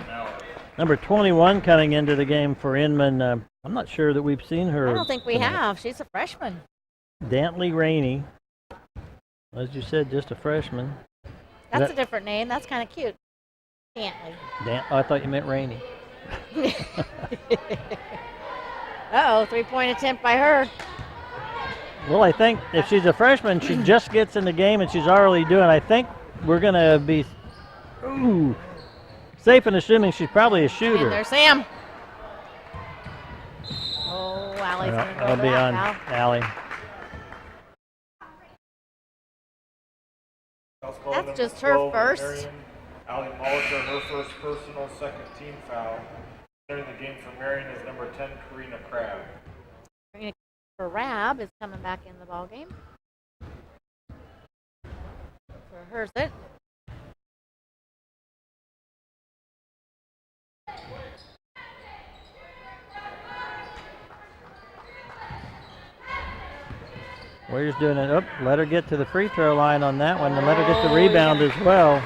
Number 21 coming into the game for Inman. I'm not sure that we've seen her. I don't think we have. She's a freshman. Dantley Rainey. As you said, just a freshman. That's a different name. That's kind of cute. Dantley. I thought you meant Rainey. Uh-oh, 3-point attempt by her. Well, I think if she's a freshman, she just gets in the game and she's already doing. I think we're going to be safe in assuming she's probably a shooter. And there's Sam. Oh, Allie's going to go I'll to be that on now. Allie. That's just her first. Marion, Allie Molliker, her first personal, second team foul. Entering the game for Marion is number 10, Karina Crabb. Karina Crabb is coming back in the ball game. For hers, it. Warriors doing it. Let her get to the free throw line on that one, and let her get the rebound as well.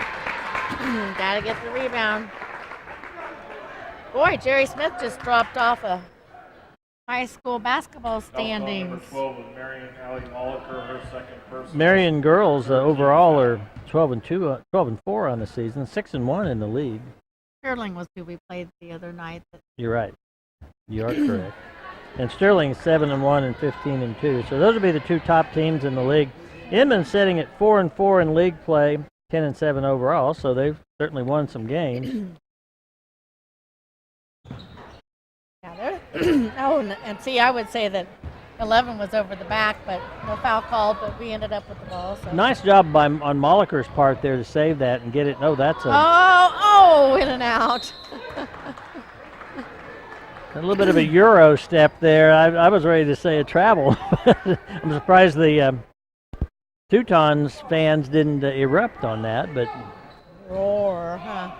Gotta get the rebound. Boy, Jerry Smith just dropped off a high school basketball standings. Number 12 was Marion Moliker, her second person. Marion girls overall are 12-2, 12-4 on the season, 6-1 in the league. Sterling was who we played the other night. You're right. You are correct. And Sterling 7-1 and 15-2. So those would be the two top teams in the league. Inman sitting at 4-4 in league play, 10-7 overall. So they've certainly won some games. Yeah, oh, and see, I would say that 11 was over the back, but no foul called. But we ended up with the ball. So. Nice job on Moliker's part there to save that and get it. No, that's a in and out. A little bit of a Euro step there. I was ready to say a travel. I'm surprised the Teutons fans didn't erupt on that, but Roar, huh?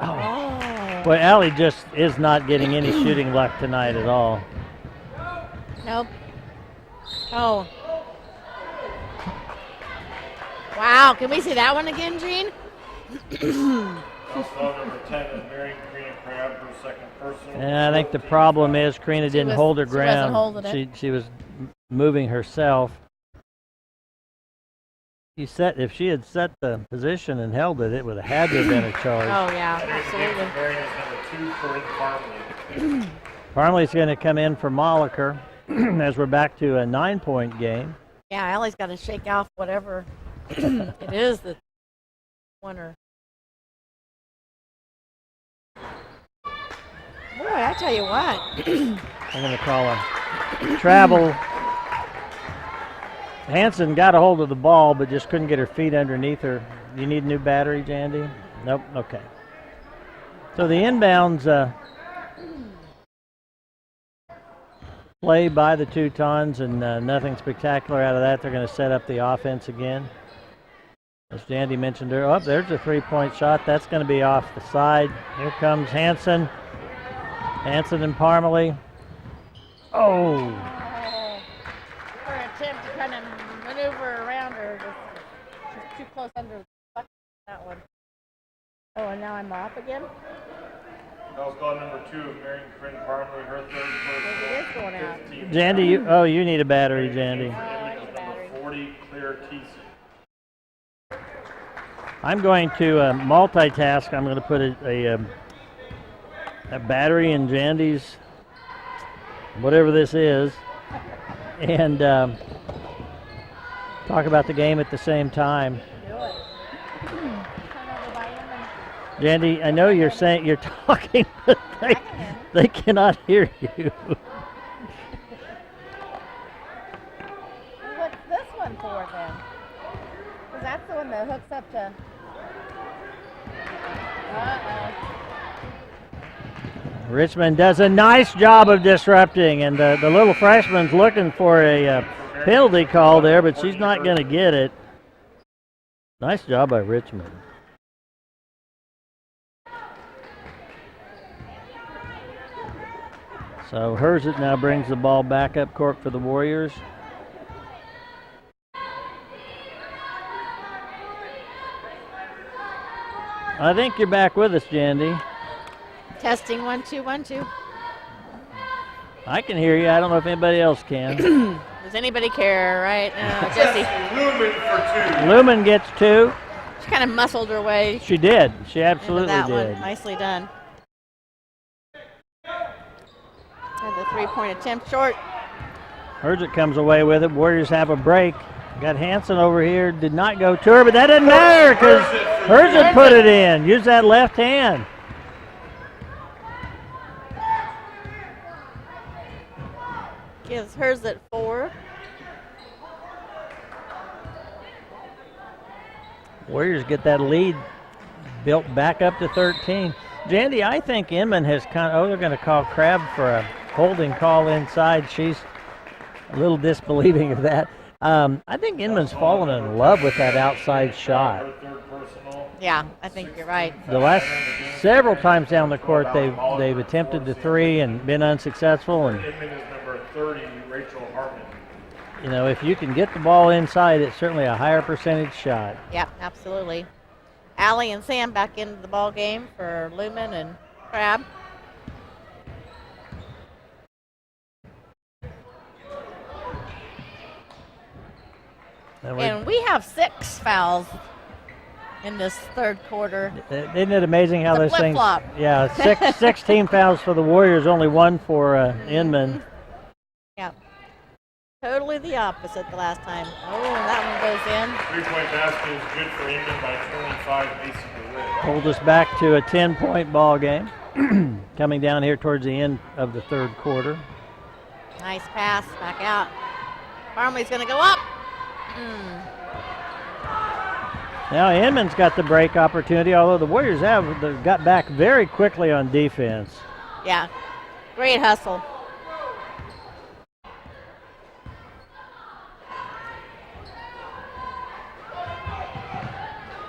Oh. Boy, Allie just is not getting any shooting luck tonight at all. Nope. Oh. Wow, can we see that one again, Gene? Also, number 10 is Marion Crab, her second personal. And I think the problem is Karina didn't hold her ground. She was moving herself. If she had set the position and held it, it would have had to have been a charge. Oh, yeah, absolutely. Marion is number 2 for Parmley. Parmley's going to come in for Moliker as we're back to a 9-point game. Yeah, Allie's got to shake off whatever it is that won her. Boy, I tell you what. I'm going to call a travel. Hanson got a hold of the ball, but just couldn't get her feet underneath her. You need a new battery, Jandy? Nope. Okay. So the inbounds play by the Teutons, and nothing spectacular out of that. They're going to set up the offense again. As Jandy mentioned earlier, there's a three-point shot. That's going to be off the side. Here comes Hanson. Hanson and Parmalee. Oh. Her attempt to kind of maneuver around her. She's too close under the bucket, that one. Oh, and now I'm off again? Foul call number 2 of Marion Parmalee, her third person. It is going out. Jandy, you need a battery, Jandy. I need a battery. Number 40, Claire Teese. I'm going to multitask. I'm going to put a battery in Jandy's, whatever this is, and talk about the game at the same time. Jandy, I know you're talking, but they cannot hear you. What's this one for then? Because that's the one that hooks up to. Richmond does a nice job of disrupting, and the little freshman's looking for a penalty call there, but she's not going to get it. Nice job by Richmond. So Herzit now brings the ball back up court for the Warriors. I think you're back with us, Jandy. Testing 1 2 1 2. I can hear you. I don't know if anybody else can. Does anybody care, right? Jesse. Lumen for 2. Lumen gets 2. She kind of muscled her way. She did. She absolutely that did. One. Nicely done. And the three-point attempt short. Herzit comes away with it. Warriors have a break. Got Hanson over here. Did not go to her, but that didn't matter because Herzit put it in. Use that left hand. Gives hers at 4. Warriors get that lead built back up to 13. Jandy, I think Inman has they're going to call Crabb for a holding call inside. She's a little disbelieving of that. I think Inman's fallen in love with that outside shot. Yeah, I think you're right. The last several times down the court, they've attempted the three and been unsuccessful. And Inman is number 30, Rachel Hartman. You know, if you can get the ball inside, it's certainly a higher percentage shot. Yeah, absolutely. Allie and Sam back into the ball game for Lumen and Crab. And we have 6 fouls in this third quarter. Isn't it amazing how It's a those things? flip-flop. Yeah, 16 fouls for the Warriors, only 1 for Inman. Yeah. Totally the opposite the last time. Oh, that one goes in. 3-point basket is good for Inman by 25, basically win. Hold us back to a 10-point ball game. Coming down here towards the end of the third quarter. Nice pass, back out. Farmley's going to go up. Now Inman's got the break opportunity, although the Warriors have got back very quickly on defense. Yeah, great hustle.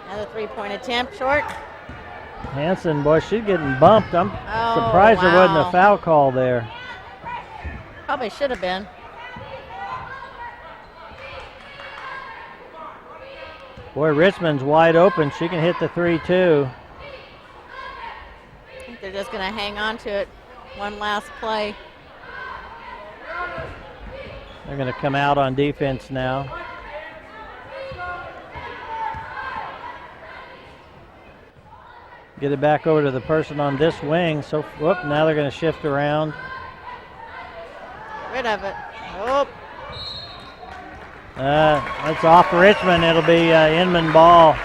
Another 3-point attempt, short. Hanson, boy, she's getting bumped. I'm Oh, surprised there wasn't wow. a foul call there. Probably should have been. Boy, Richmond's wide open. She can hit the 3-2. I think they're just going to hang on to it. One last play. They're going to come out on defense now. Get it back over to the person on this wing. So, whoop, now they're going to shift around. Get rid of it. Oh, That's off Richmond. It'll be Inman ball.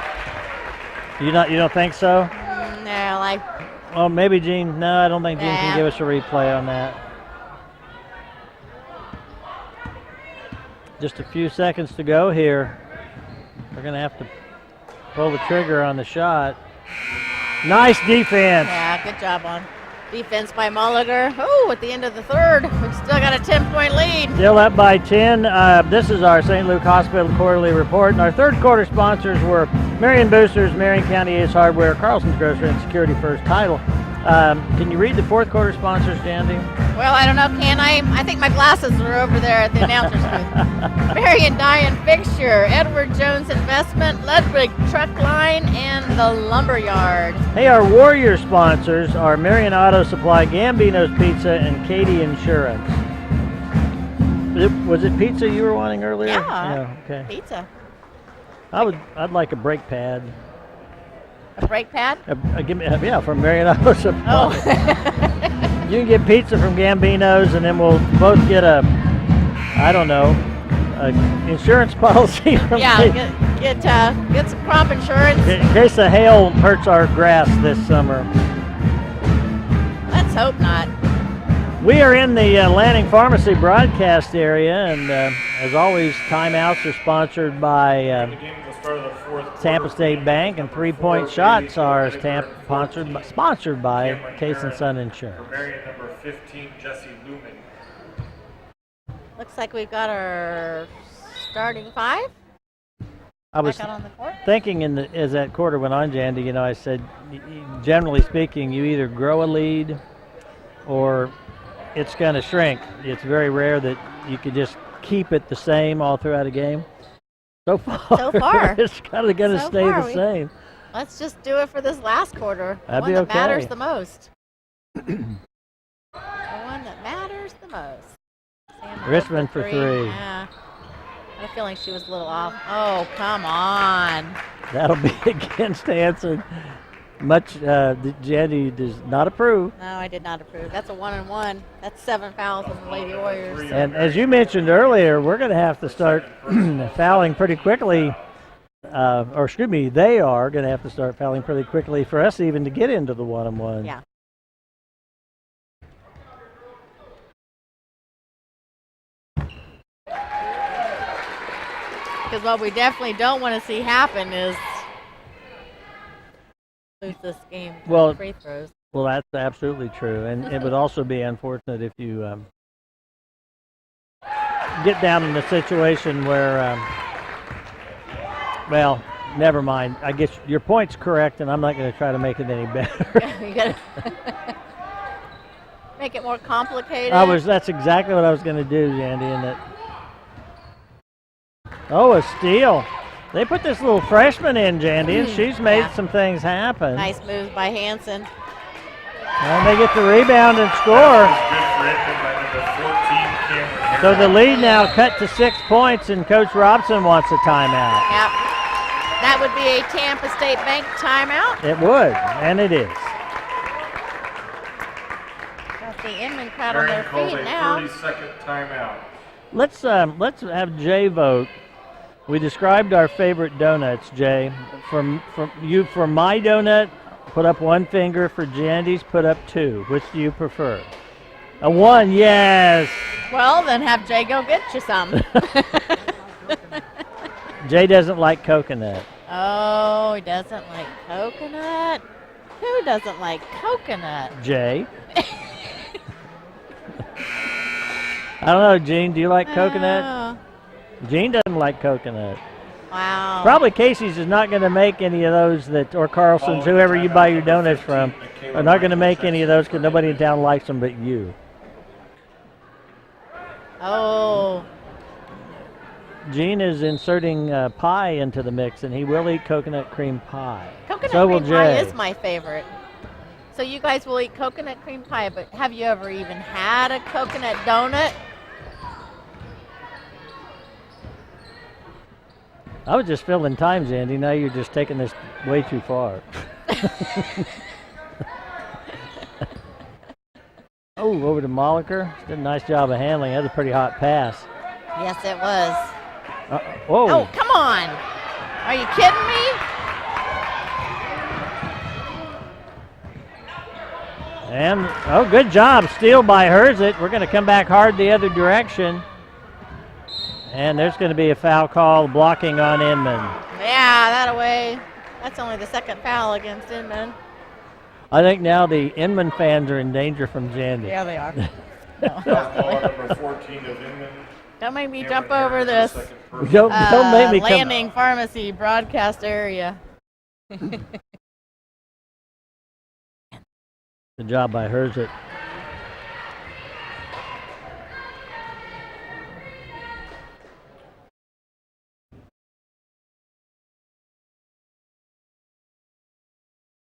You don't think so? no, like, Well, maybe Gene. No, I don't think Gene can Nah. give us a replay on that. Just a few seconds to go here. We're going to have to pull the trigger on the shot. Nice defense. yeah, good job on defense by Mulliger. Oh, at the end of the third, we've still got a 10-point lead. Still up by 10. This is our St. Luke Hospital quarterly report. And our third quarter sponsors were Marion Boosters, Marion County Ace Hardware, Carlson's Grocery, and Security First Title. Can you read the fourth quarter sponsors, Jandy? Well, I don't know, can I? I think my glasses are over there at the announcer's booth. Marion Dye and Fixture, Edward Jones Investment, Ludwig Truck Line, and the Lumberyard. Hey, our Warrior sponsors are Marion Auto Supply, Gambino's Pizza, and Katie Insurance. Was it pizza you were wanting earlier? Yeah. Okay. Pizza. I'd like a brake pad. A brake pad? Yeah, from Marion Auto Supply. Oh. You can get pizza from Gambino's, and then we'll both get a insurance policy from Yeah, Katie. get some crop insurance. In case the hail hurts our grass this summer. Let's hope not. We are in the Lanning Pharmacy broadcast area, and as always, timeouts are sponsored by Tampa State Bank, and 3-point shots are sponsored by Case and Son Insurance. Marion number 15, Jesse Lumen. Looks like we've got our starting 5. I was Back out on the court. thinking as that quarter went on, Jandy, I said, generally speaking, you either grow a lead or it's going to shrink. It's very rare that you could just keep it the same all throughout a game. So far, it's kind of going to stay the same. Let's just do it for this last quarter. That'd the be one okay. that matters the most. The one that matters the most. Sam Richmond for 3. Yeah. I had a feeling she was a little off. Oh, come on. That'll be against Hanson. Jandy does not approve. No, I did not approve. That's a 1-and-1. That's 7 fouls on the Lady Warriors. And as you mentioned earlier, we're going to have to start fouling pretty quickly. They are going to have to start fouling pretty quickly for us even to get into the 1-on-1. Yeah. Because what we definitely don't want to see happen is lose this game to free throws. Well, that's absolutely true. And it would also be unfortunate if you get down in a situation where, never mind. I guess your point's correct, and I'm not going to try to make it any better. You gotta make it more complicated. That's exactly what I was going to do, Jandy. A steal. They put this little freshman in, Jandy, and she's made Yeah. some things happen. Nice moves by Hanson. And they get the rebound and score. Good for Inman by number 14, Cameron So the Harris. lead now cut to 6 points, and Coach Robson wants a timeout. Yep. That would be a Tampa State Bank timeout. It would, and it is. Got the Inman crowd on Marion their calls feet a now. 30-second timeout. Let's have Jay vote. We described our favorite donuts, Jay. For my donut, put up 1 finger. For Jandy's, put up 2. Which do you prefer? A 1, yes. Well, then have Jay go get you some. Jay doesn't like coconut. Oh, he doesn't like coconut? Who doesn't like coconut? Jay. I don't know, Gene. Do you like coconut? Oh, Gene doesn't like coconut. wow. Probably Casey's is not going to make any of those or Carlson's, whoever you buy your donuts from, are not going to make any of those because nobody in town likes them but you. Oh, Gene is inserting pie into the mix, and he will eat coconut cream pie. coconut So will cream pie Jay. is my favorite. So you guys will eat coconut cream pie, but have you ever even had a coconut donut? I was just filling time, Andy. Now you're just taking this way too far. Oh, over to Molliker. Did a nice job of handling. That was a pretty hot pass. Yes, it was. Whoa. Oh, come on. Are you kidding me? And, good job. Steal by Herzit. We're going to come back hard the other direction. And there's going to be a foul call, blocking on Inman. Yeah, that away. That's only the second foul against Inman. I think now the Inman fans are in danger from Jandy. Yeah, they are. Ball number 14 of Inman. Don't make me Cameron jump over Harris, this. the second person. Don't make me come. Landing Pharmacy broadcast area. Good job by Herzit.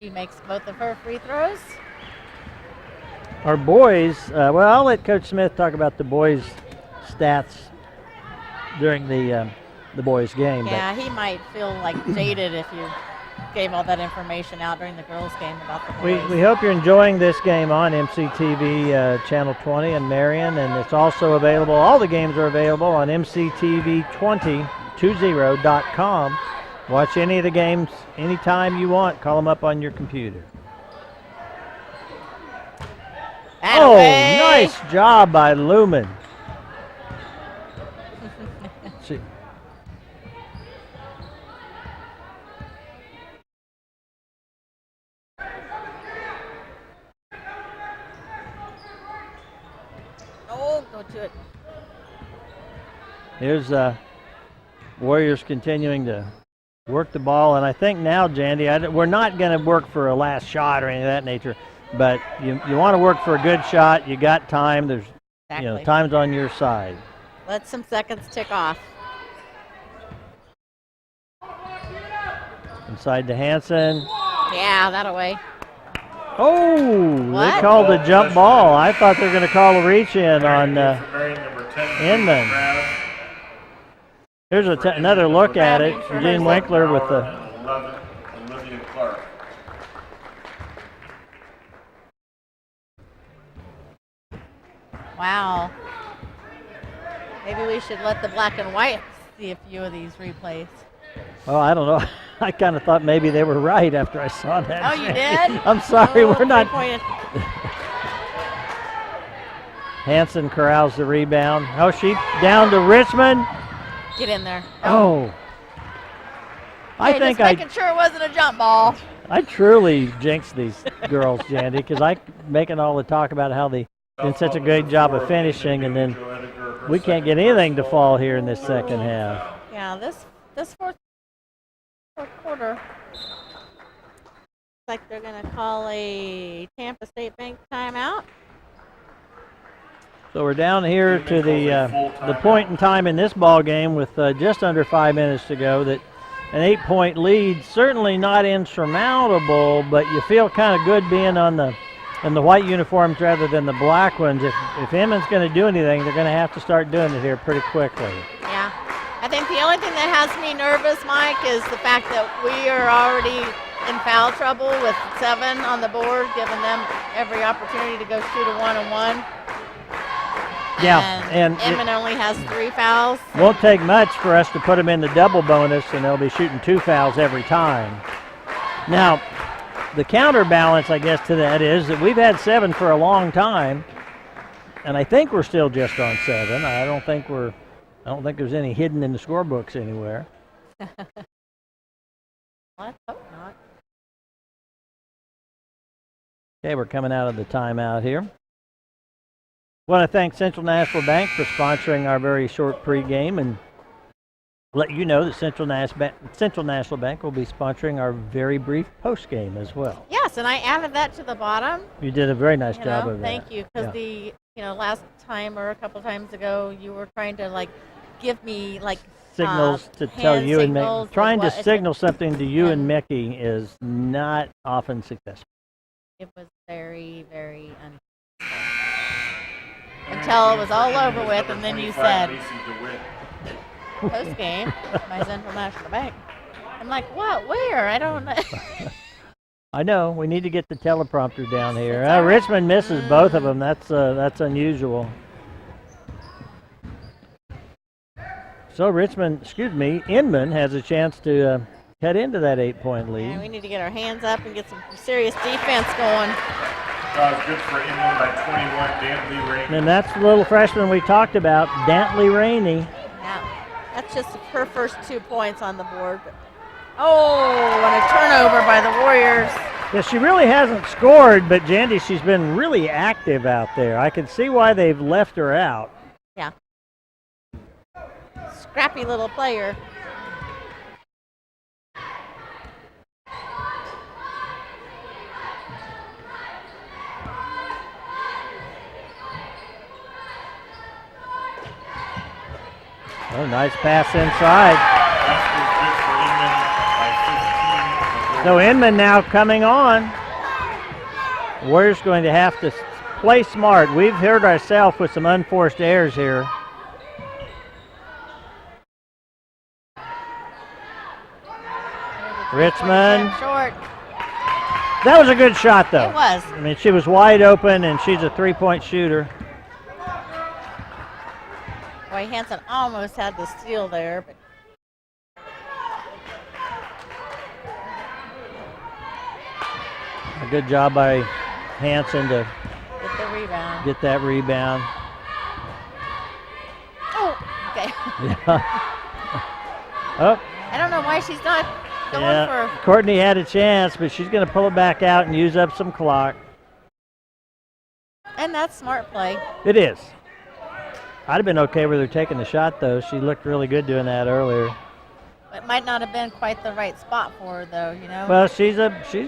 She makes both of her free throws. Our boys, I'll let Coach Smith talk about the boys' stats during the boys' game. Yeah, he might feel like jaded if you gave all that information out during the girls' game about the boys. We hope you're enjoying this game on MCTV Channel 20 in Marion, and it's also available, all the games are available on MCTV20.com. Watch any of the games anytime you want. Call them up on your computer. That away. Nice job by Lumen. See. Oh, go to it. Here's Warriors continuing to work the ball, and I think now, Jandy, we're not going to work for a last shot or anything of that nature, but you want to work for a good shot. You got time. There's Exactly. time's on your side. Let some seconds tick off. Inside to Hanson. Yeah, that away. Oh, What? they called a jump ball. I thought they were going to call a reach in on Marion, number 10, Inman. Brad. Here's another look at it. Eugene Winkler with the 11, Olivia Clark. Wow. Maybe we should let the black and white see a few of these replays. Oh, I don't know. I kind of thought maybe they were right after I saw that. Oh, you did? I'm sorry, Oh, we're not. three-pointed. Hanson corrals the rebound. Oh, she down to Richmond. Get in there. Oh. I Hey, think just making sure it wasn't a jump ball. I truly jinxed these girls, Jandy, because I making all the talk about how they did such a great job of finishing, and then we can't get anything to fall here in this second half. Yeah, this fourth quarter. Looks like they're going to call a Tampa State Bank timeout. So we're down here to the point in time in this ball game with just under 5 minutes to go that an 8-point lead. Certainly not insurmountable, but you feel kind of good being in the white uniforms rather than the black ones. If Inman's going to do anything, they're going to have to start doing it here pretty quickly. Yeah. I think the only thing that has me nervous, Mike, is the fact that we are already in foul trouble with 7 on the board, giving them every opportunity to go shoot a 1-on-1. Yeah, and Inman only has 3 fouls. Won't take much for us to put them in the double bonus, and they'll be shooting 2 fouls every time. Now, the counterbalance, I guess, to that is that we've had 7 for a long time, and I think we're still just on 7. I don't think there's any hidden in the scorebooks anywhere. Let's hope not. Okay, we're coming out of the timeout here. Want to thank Central National Bank for sponsoring our very short pregame and let you know that Central National Bank will be sponsoring our very brief postgame as well. Yes, and I added that to the bottom. You did a very nice job of that. Thank you, because last time or a couple times ago, you were trying to give me signals to tell you and Mickey. Trying to signal something to you and Mickey is not often successful. It was very, very until it was all over with, and then you said, post game, my Central National Bank. I'm like, what? Where? I don't know. I know. We need to get the teleprompter down here. Richmond misses both of them. That's unusual. So Inman has a chance to head into that 8-point lead. Yeah, we need to get our hands up and get some serious defense going. Good for Inman by 21, Dantley Rainey. And that's the little freshman we talked about, Dantley Rainey. Yeah, that's just her first 2 points on the board. And a turnover by the Warriors. Yeah, she really hasn't scored, but Jandy, she's been really active out there. I can see why they've left her out. Yeah. Scrappy little player. Oh, nice pass inside. So Inman now coming on. Warriors going to have to play smart. We've heard ourselves with some unforced errors here. Richmond. Short. That was a good shot, though. It was. I mean, she was wide open, and she's a 3-point shooter. Boy, Hansen almost had the steal there, but a good job by Hansen to get that rebound. Oh, okay. Yeah. Oh. I don't know why she's not going for. Courtney had a chance, but she's going to pull it back out and use up some clock. And that's smart play. It is. I'd have been okay with her taking the shot, though. She looked really good doing that earlier. It might not have been quite the right spot for her, though, you know. Well, she's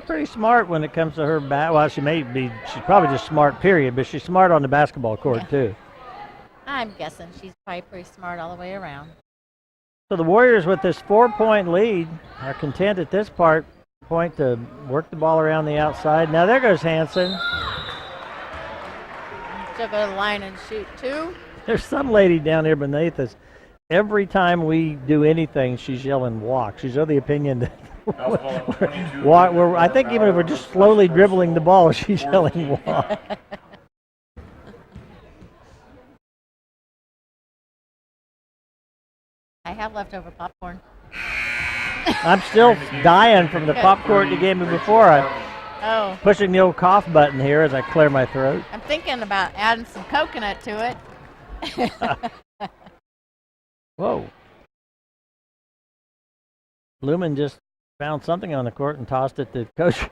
pretty smart when it comes to her Well, she's probably just smart, period, but she's smart on the basketball court, too. I'm guessing she's probably pretty smart all the way around. So the Warriors, with this 4-point lead, are content at this point to work the ball around the outside. Now there goes Hansen. She'll go to the line and shoot 2. There's some lady down here beneath us. Every time we do anything, she's yelling walk. She's of the opinion that I think even if we're just slowly dribbling the ball, she's yelling walk. I have leftover popcorn. I'm still dying from the popcorn you gave me before. I'm pushing the old cough button here as I clear my throat. I'm thinking about adding some coconut to it. Whoa. Lumen just found something on the court and tossed it to Coach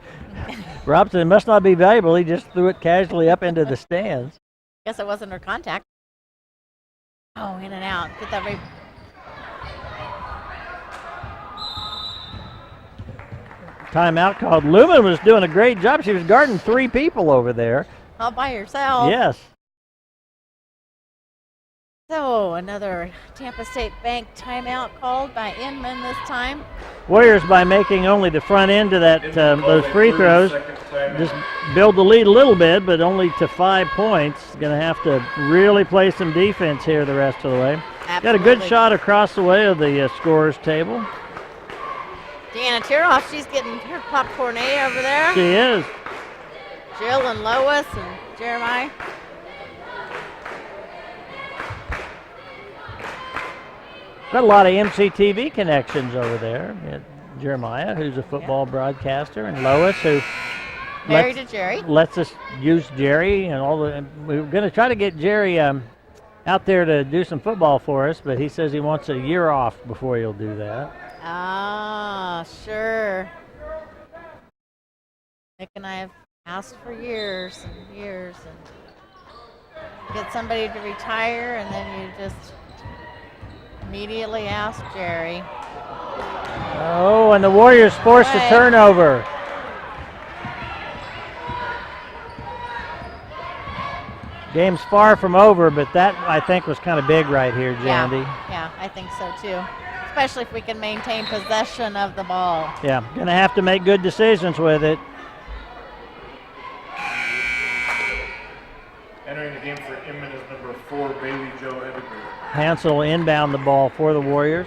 Robson. It must not be valuable. He just threw it casually up into the stands. Guess it wasn't her contact. Oh, in and out. Get that Timeout called. Lumen was doing a great job. She was guarding 3 people over there. All by herself. Yes. So another Tampa State Bank timeout called by Inman this time. Warriors, by making only the front end of that those free throws, just build the lead a little bit, but only to 5 points. Going to have to really play some defense here the rest of the way. Absolutely. Got a good shot across the way of the scorers table. Deanna Tiroff, she's getting her popcorn A over there. She is. Jill and Lois and Jeremiah. Got a lot of MCTV connections over there. Jeremiah, who's a football broadcaster, and Lois, who married to Jerry. Lets us use Jerry and all the. We're going to try to get Jerry out there to do some football for us, but he says he wants a year off before he'll do that. Ah, sure. Nick and I have asked for years and years, and get somebody to retire, and then you just immediately ask Jerry. Oh, and the Warriors forced a turnover. Game's far from over, but that, I think, was kind of big right here, Jandy. Yeah, I think so too. Especially if we can maintain possession of the ball. Yeah, going to have to make good decisions with it. Entering the game for Inman is number 4, Bailey Jo Edgar. Hansel will inbound the ball for the Warriors.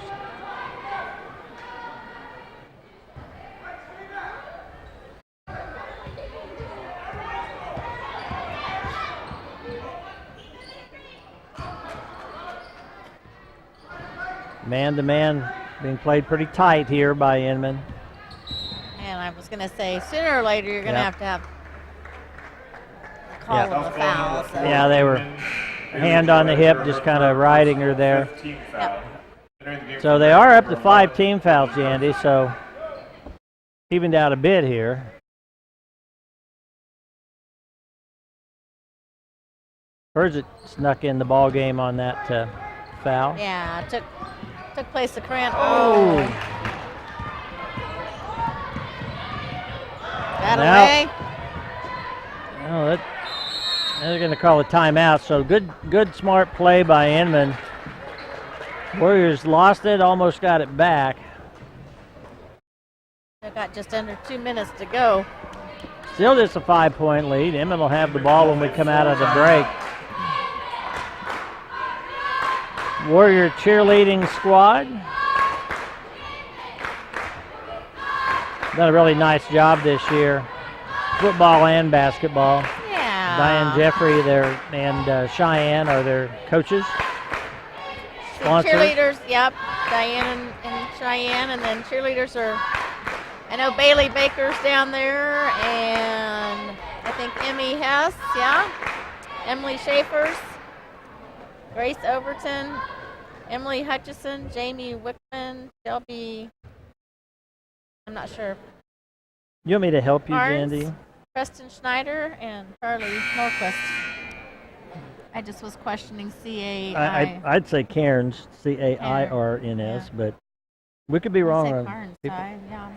Man-to-man being played pretty tight here by Inman. And I was going to say, sooner or later, you're going to have a call of the foul. So. Yeah, they were hand on the hip, just kind of riding her there. Yep. So they are up to 5 team fouls, Jandy, so evened out a bit here. Herzit snuck in the ball game on that foul. Yeah, it took place at Grant. Oh. That away. Oh, they're going to call a timeout. So good, smart play by Inman. Warriors lost it, almost got it back. They've got just under 2 minutes to go. Still just a 5-point lead. Inman will have the ball when we come out of the break. Warrior cheerleading squad. Done a really nice job this year. Football and basketball. Yeah. Diane Jeffrey and Cheyenne are their coaches. Sponsors. Cheerleaders, yep. Diane and Cheyenne, and then cheerleaders are, I know Bailey Baker's down there, and I think Emmy Hess, yeah. Emily Schaefer's, Grace Overton, Emily Hutchison, Jamie Wickman, Shelby, I'm not sure. You want me to help you, Barnes, Jandy? Preston Schneider, and Charlie Norquist. I just was questioning C-A-I. I'd say Cairns, C-A-I-R-N-S, but we could be wrong. Say on Carnes, people. yeah.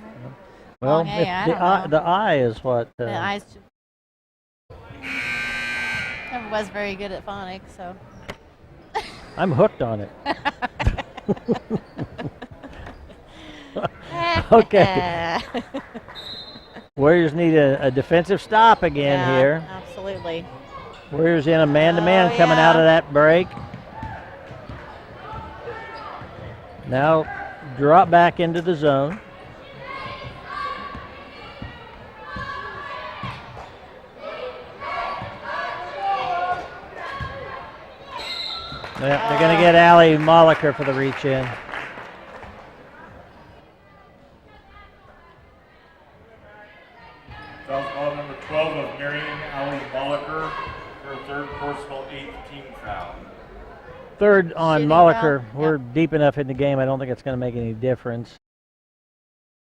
Well, Long A, I if don't the know. I is what. The I's never was very good at phonics, so. I'm hooked on it. Okay. Warriors need a defensive stop again here. Absolutely. Warriors in a man-to-man coming out of that break. Now drop back into the zone. They're going to get Allie Molliker for the reach in. Foul ball number 12 of Marion Ali Molliker, her 3rd personal 8th team foul. Third on Shooting Molliker. foul. We're deep enough in the game. I don't think it's going to make any difference.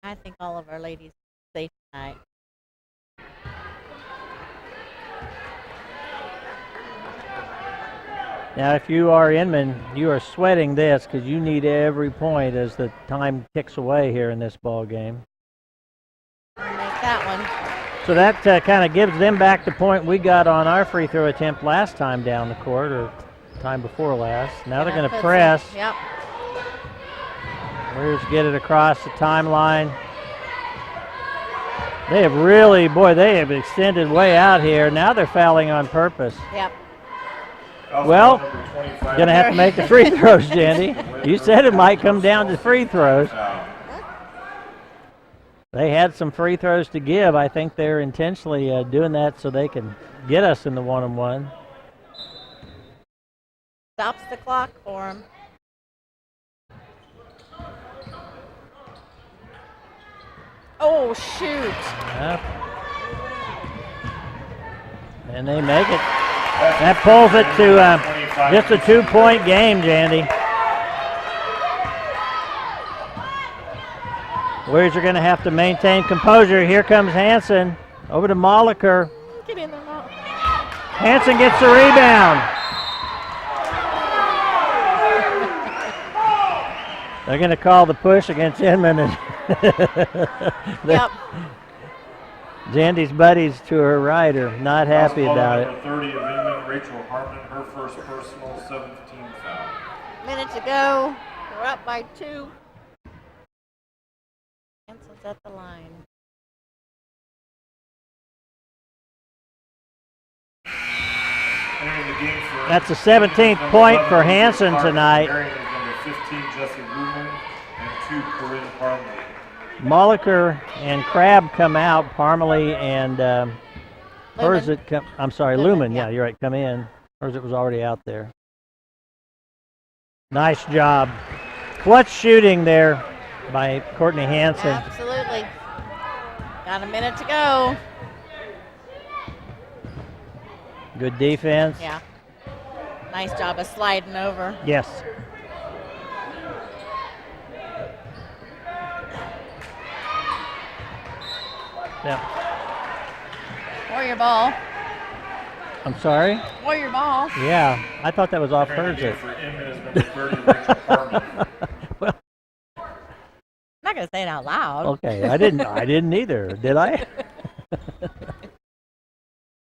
I think all of our ladies are safe tonight. Now, if you are Inman, you are sweating this because you need every point as the time ticks away here in this ball game. Make that one. So that kind of gives them back the point we got on our free throw attempt last time down the court, or time before last. Now they're Gonna going to put press. some- Yep. Warriors get it across the timeline. They have really, boy, they have extended way out here. Now they're fouling on purpose. Yep. Well, going to have to make the free throws, Jandy. You said it might come down to free throws. They had some free throws to give. I think they're intentionally doing that so they can get us in the one-on-one. Stops the clock for him. Oh, shoot. Yep. And they make it. That pulls it to just a 2-point game, Jandy. Warriors are going to have to maintain composure. Here comes Hansen. Over to Moliker. Get in there, Mom. Hansen gets the rebound. They're going to call the push against Inman. And Yep. Jandy's buddies to her right are not happy about it. Number 30 of Inman, Rachel Harmon, her first personal 7th team foul. Minute to go. We're up by 2. Hansen's at the line. That's the 17th point for Hansen tonight. Number 15, Jesse Lumen, and 2, Corinne Parley. Moliker and Crabb come out. Parmalee and Herzit come. I'm sorry, Lumen. Yeah, you're right. Come in. Herzit was already out there. Nice job. Clutch shooting there by Courtney Hansen. Absolutely. Got a minute to go. Good defense. Yeah. Nice job of sliding over. Yes. Yep. Warrior ball. I'm sorry? Warrior ball. Yeah, I thought that was off Herzit. For Inman is number 30, Rachel Harmon. Well, I'm not gonna say it out loud. okay, I didn't either, did I?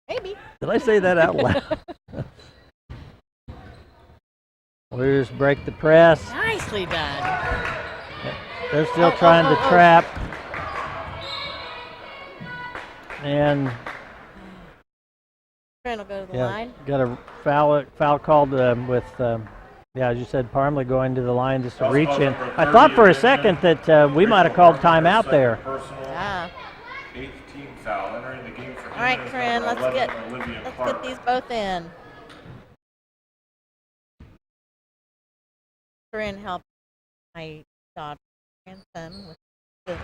Maybe. Did I say that out loud? Warriors break the press. Nicely done. They're still trying to trap. And Corinne will go to the line. got a foul called with, as you said, Parmalee going to the line just to reach in. I thought for a second that we might have called timeout there. Yeah. 8th team foul. Entering the game for All right, Inman is Corinne, number let's 11, get Olivia Clark. these both in. Corinne helped my daughter Hanson with the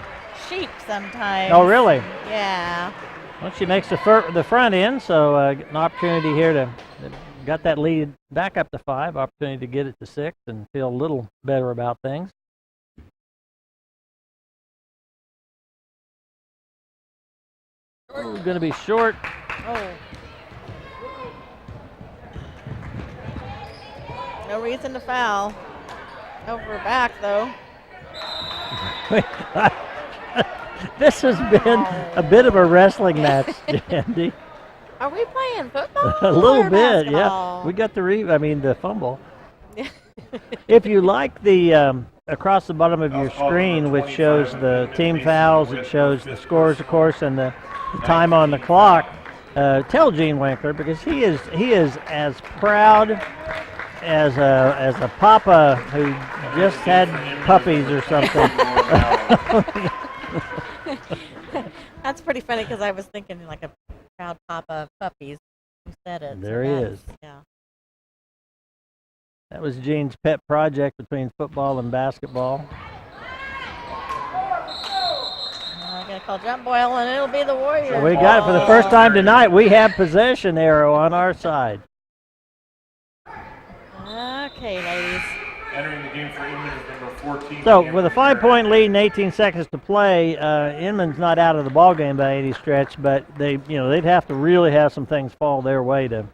sheep sometimes. Oh, really? Yeah. Well, she makes the front end, so an opportunity here to got that lead back up to 5. Opportunity to get it to 6 and feel a little better about things. Oh, going to be short. Oh. No reason to foul. Over her back, though. This has been a bit of a wrestling match, Jandy. Are we playing football? A little or bit, basketball? yeah. We got the fumble. If you like the across the bottom of your screen, which shows the team fouls, it shows the scores, of course, and the time on the clock. Tell Gene Winkler, because he is as proud as a papa who just had puppies or something. That's pretty funny because I was thinking like a proud papa of puppies who said it. There he is. Yeah. That was Gene's pet project between football and basketball. I'm going to call jump ball, and it'll be the Warriors. So we got it for the first time tonight. We have possession arrow on our side. Okay, ladies. Entering the game for Inman is number 14. So with a 5-point lead and 18 seconds to play, Inman's not out of the ball game by any stretch, but they'd have to really have some things fall their way to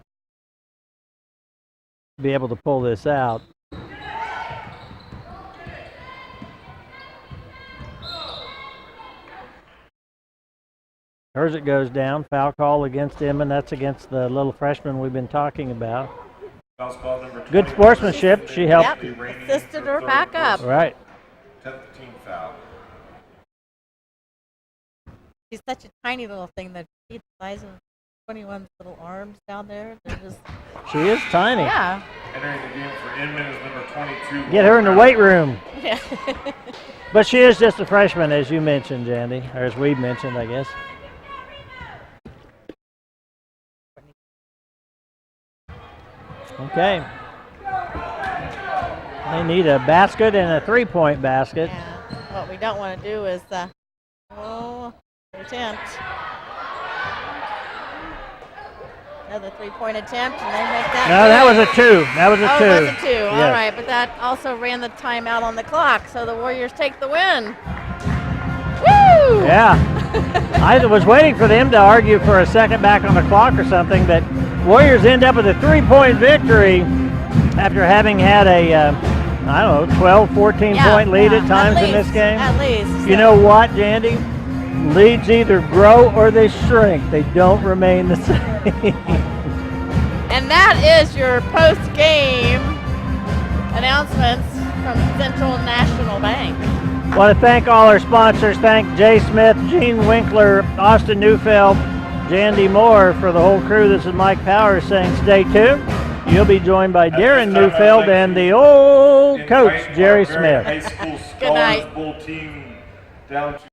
be able to pull this out. Herzit goes down. Foul call against Inman. That's against the little freshman we've been talking about. Foul ball number 20. Good sportsmanship. She helped. Yep, assisted her back up. Right. 10th team foul. She's such a tiny little thing that she the size of 21's little arms down there. They're just, She is tiny. yeah. Entering the game for Inman is number 22. Get her in the weight room. Yeah. But she is just a freshman, as you mentioned, Jandy, or as we mentioned, I guess. Okay. They need a basket and a three-point basket. Yeah. What we don't want to do is, attempt. Another three-point attempt, and they make that. No, that was a two. That was a two. Oh, it was a two. Yes. All right, but that also ran the timeout on the clock, so the Warriors take the win. Woo! Yeah. I was waiting for them to argue for a second back on the clock or something, but Warriors end up with a three-point victory after having had a, 12, 14-point lead at times in this game. At least. You know what, Jandy? Leads either grow or they shrink. They don't remain the same. And that is your post-game announcements from Central National Bank. I want to thank all our sponsors. Thank Jay Smith, Gene Winkler, Austin Neufeld, Jandy Moore. For the whole crew, this is Mike Powers saying stay tuned. You'll be joined by Darren Neufeld and the old coach, Jerry Smith. High school Good night. Scholars Bowl team down to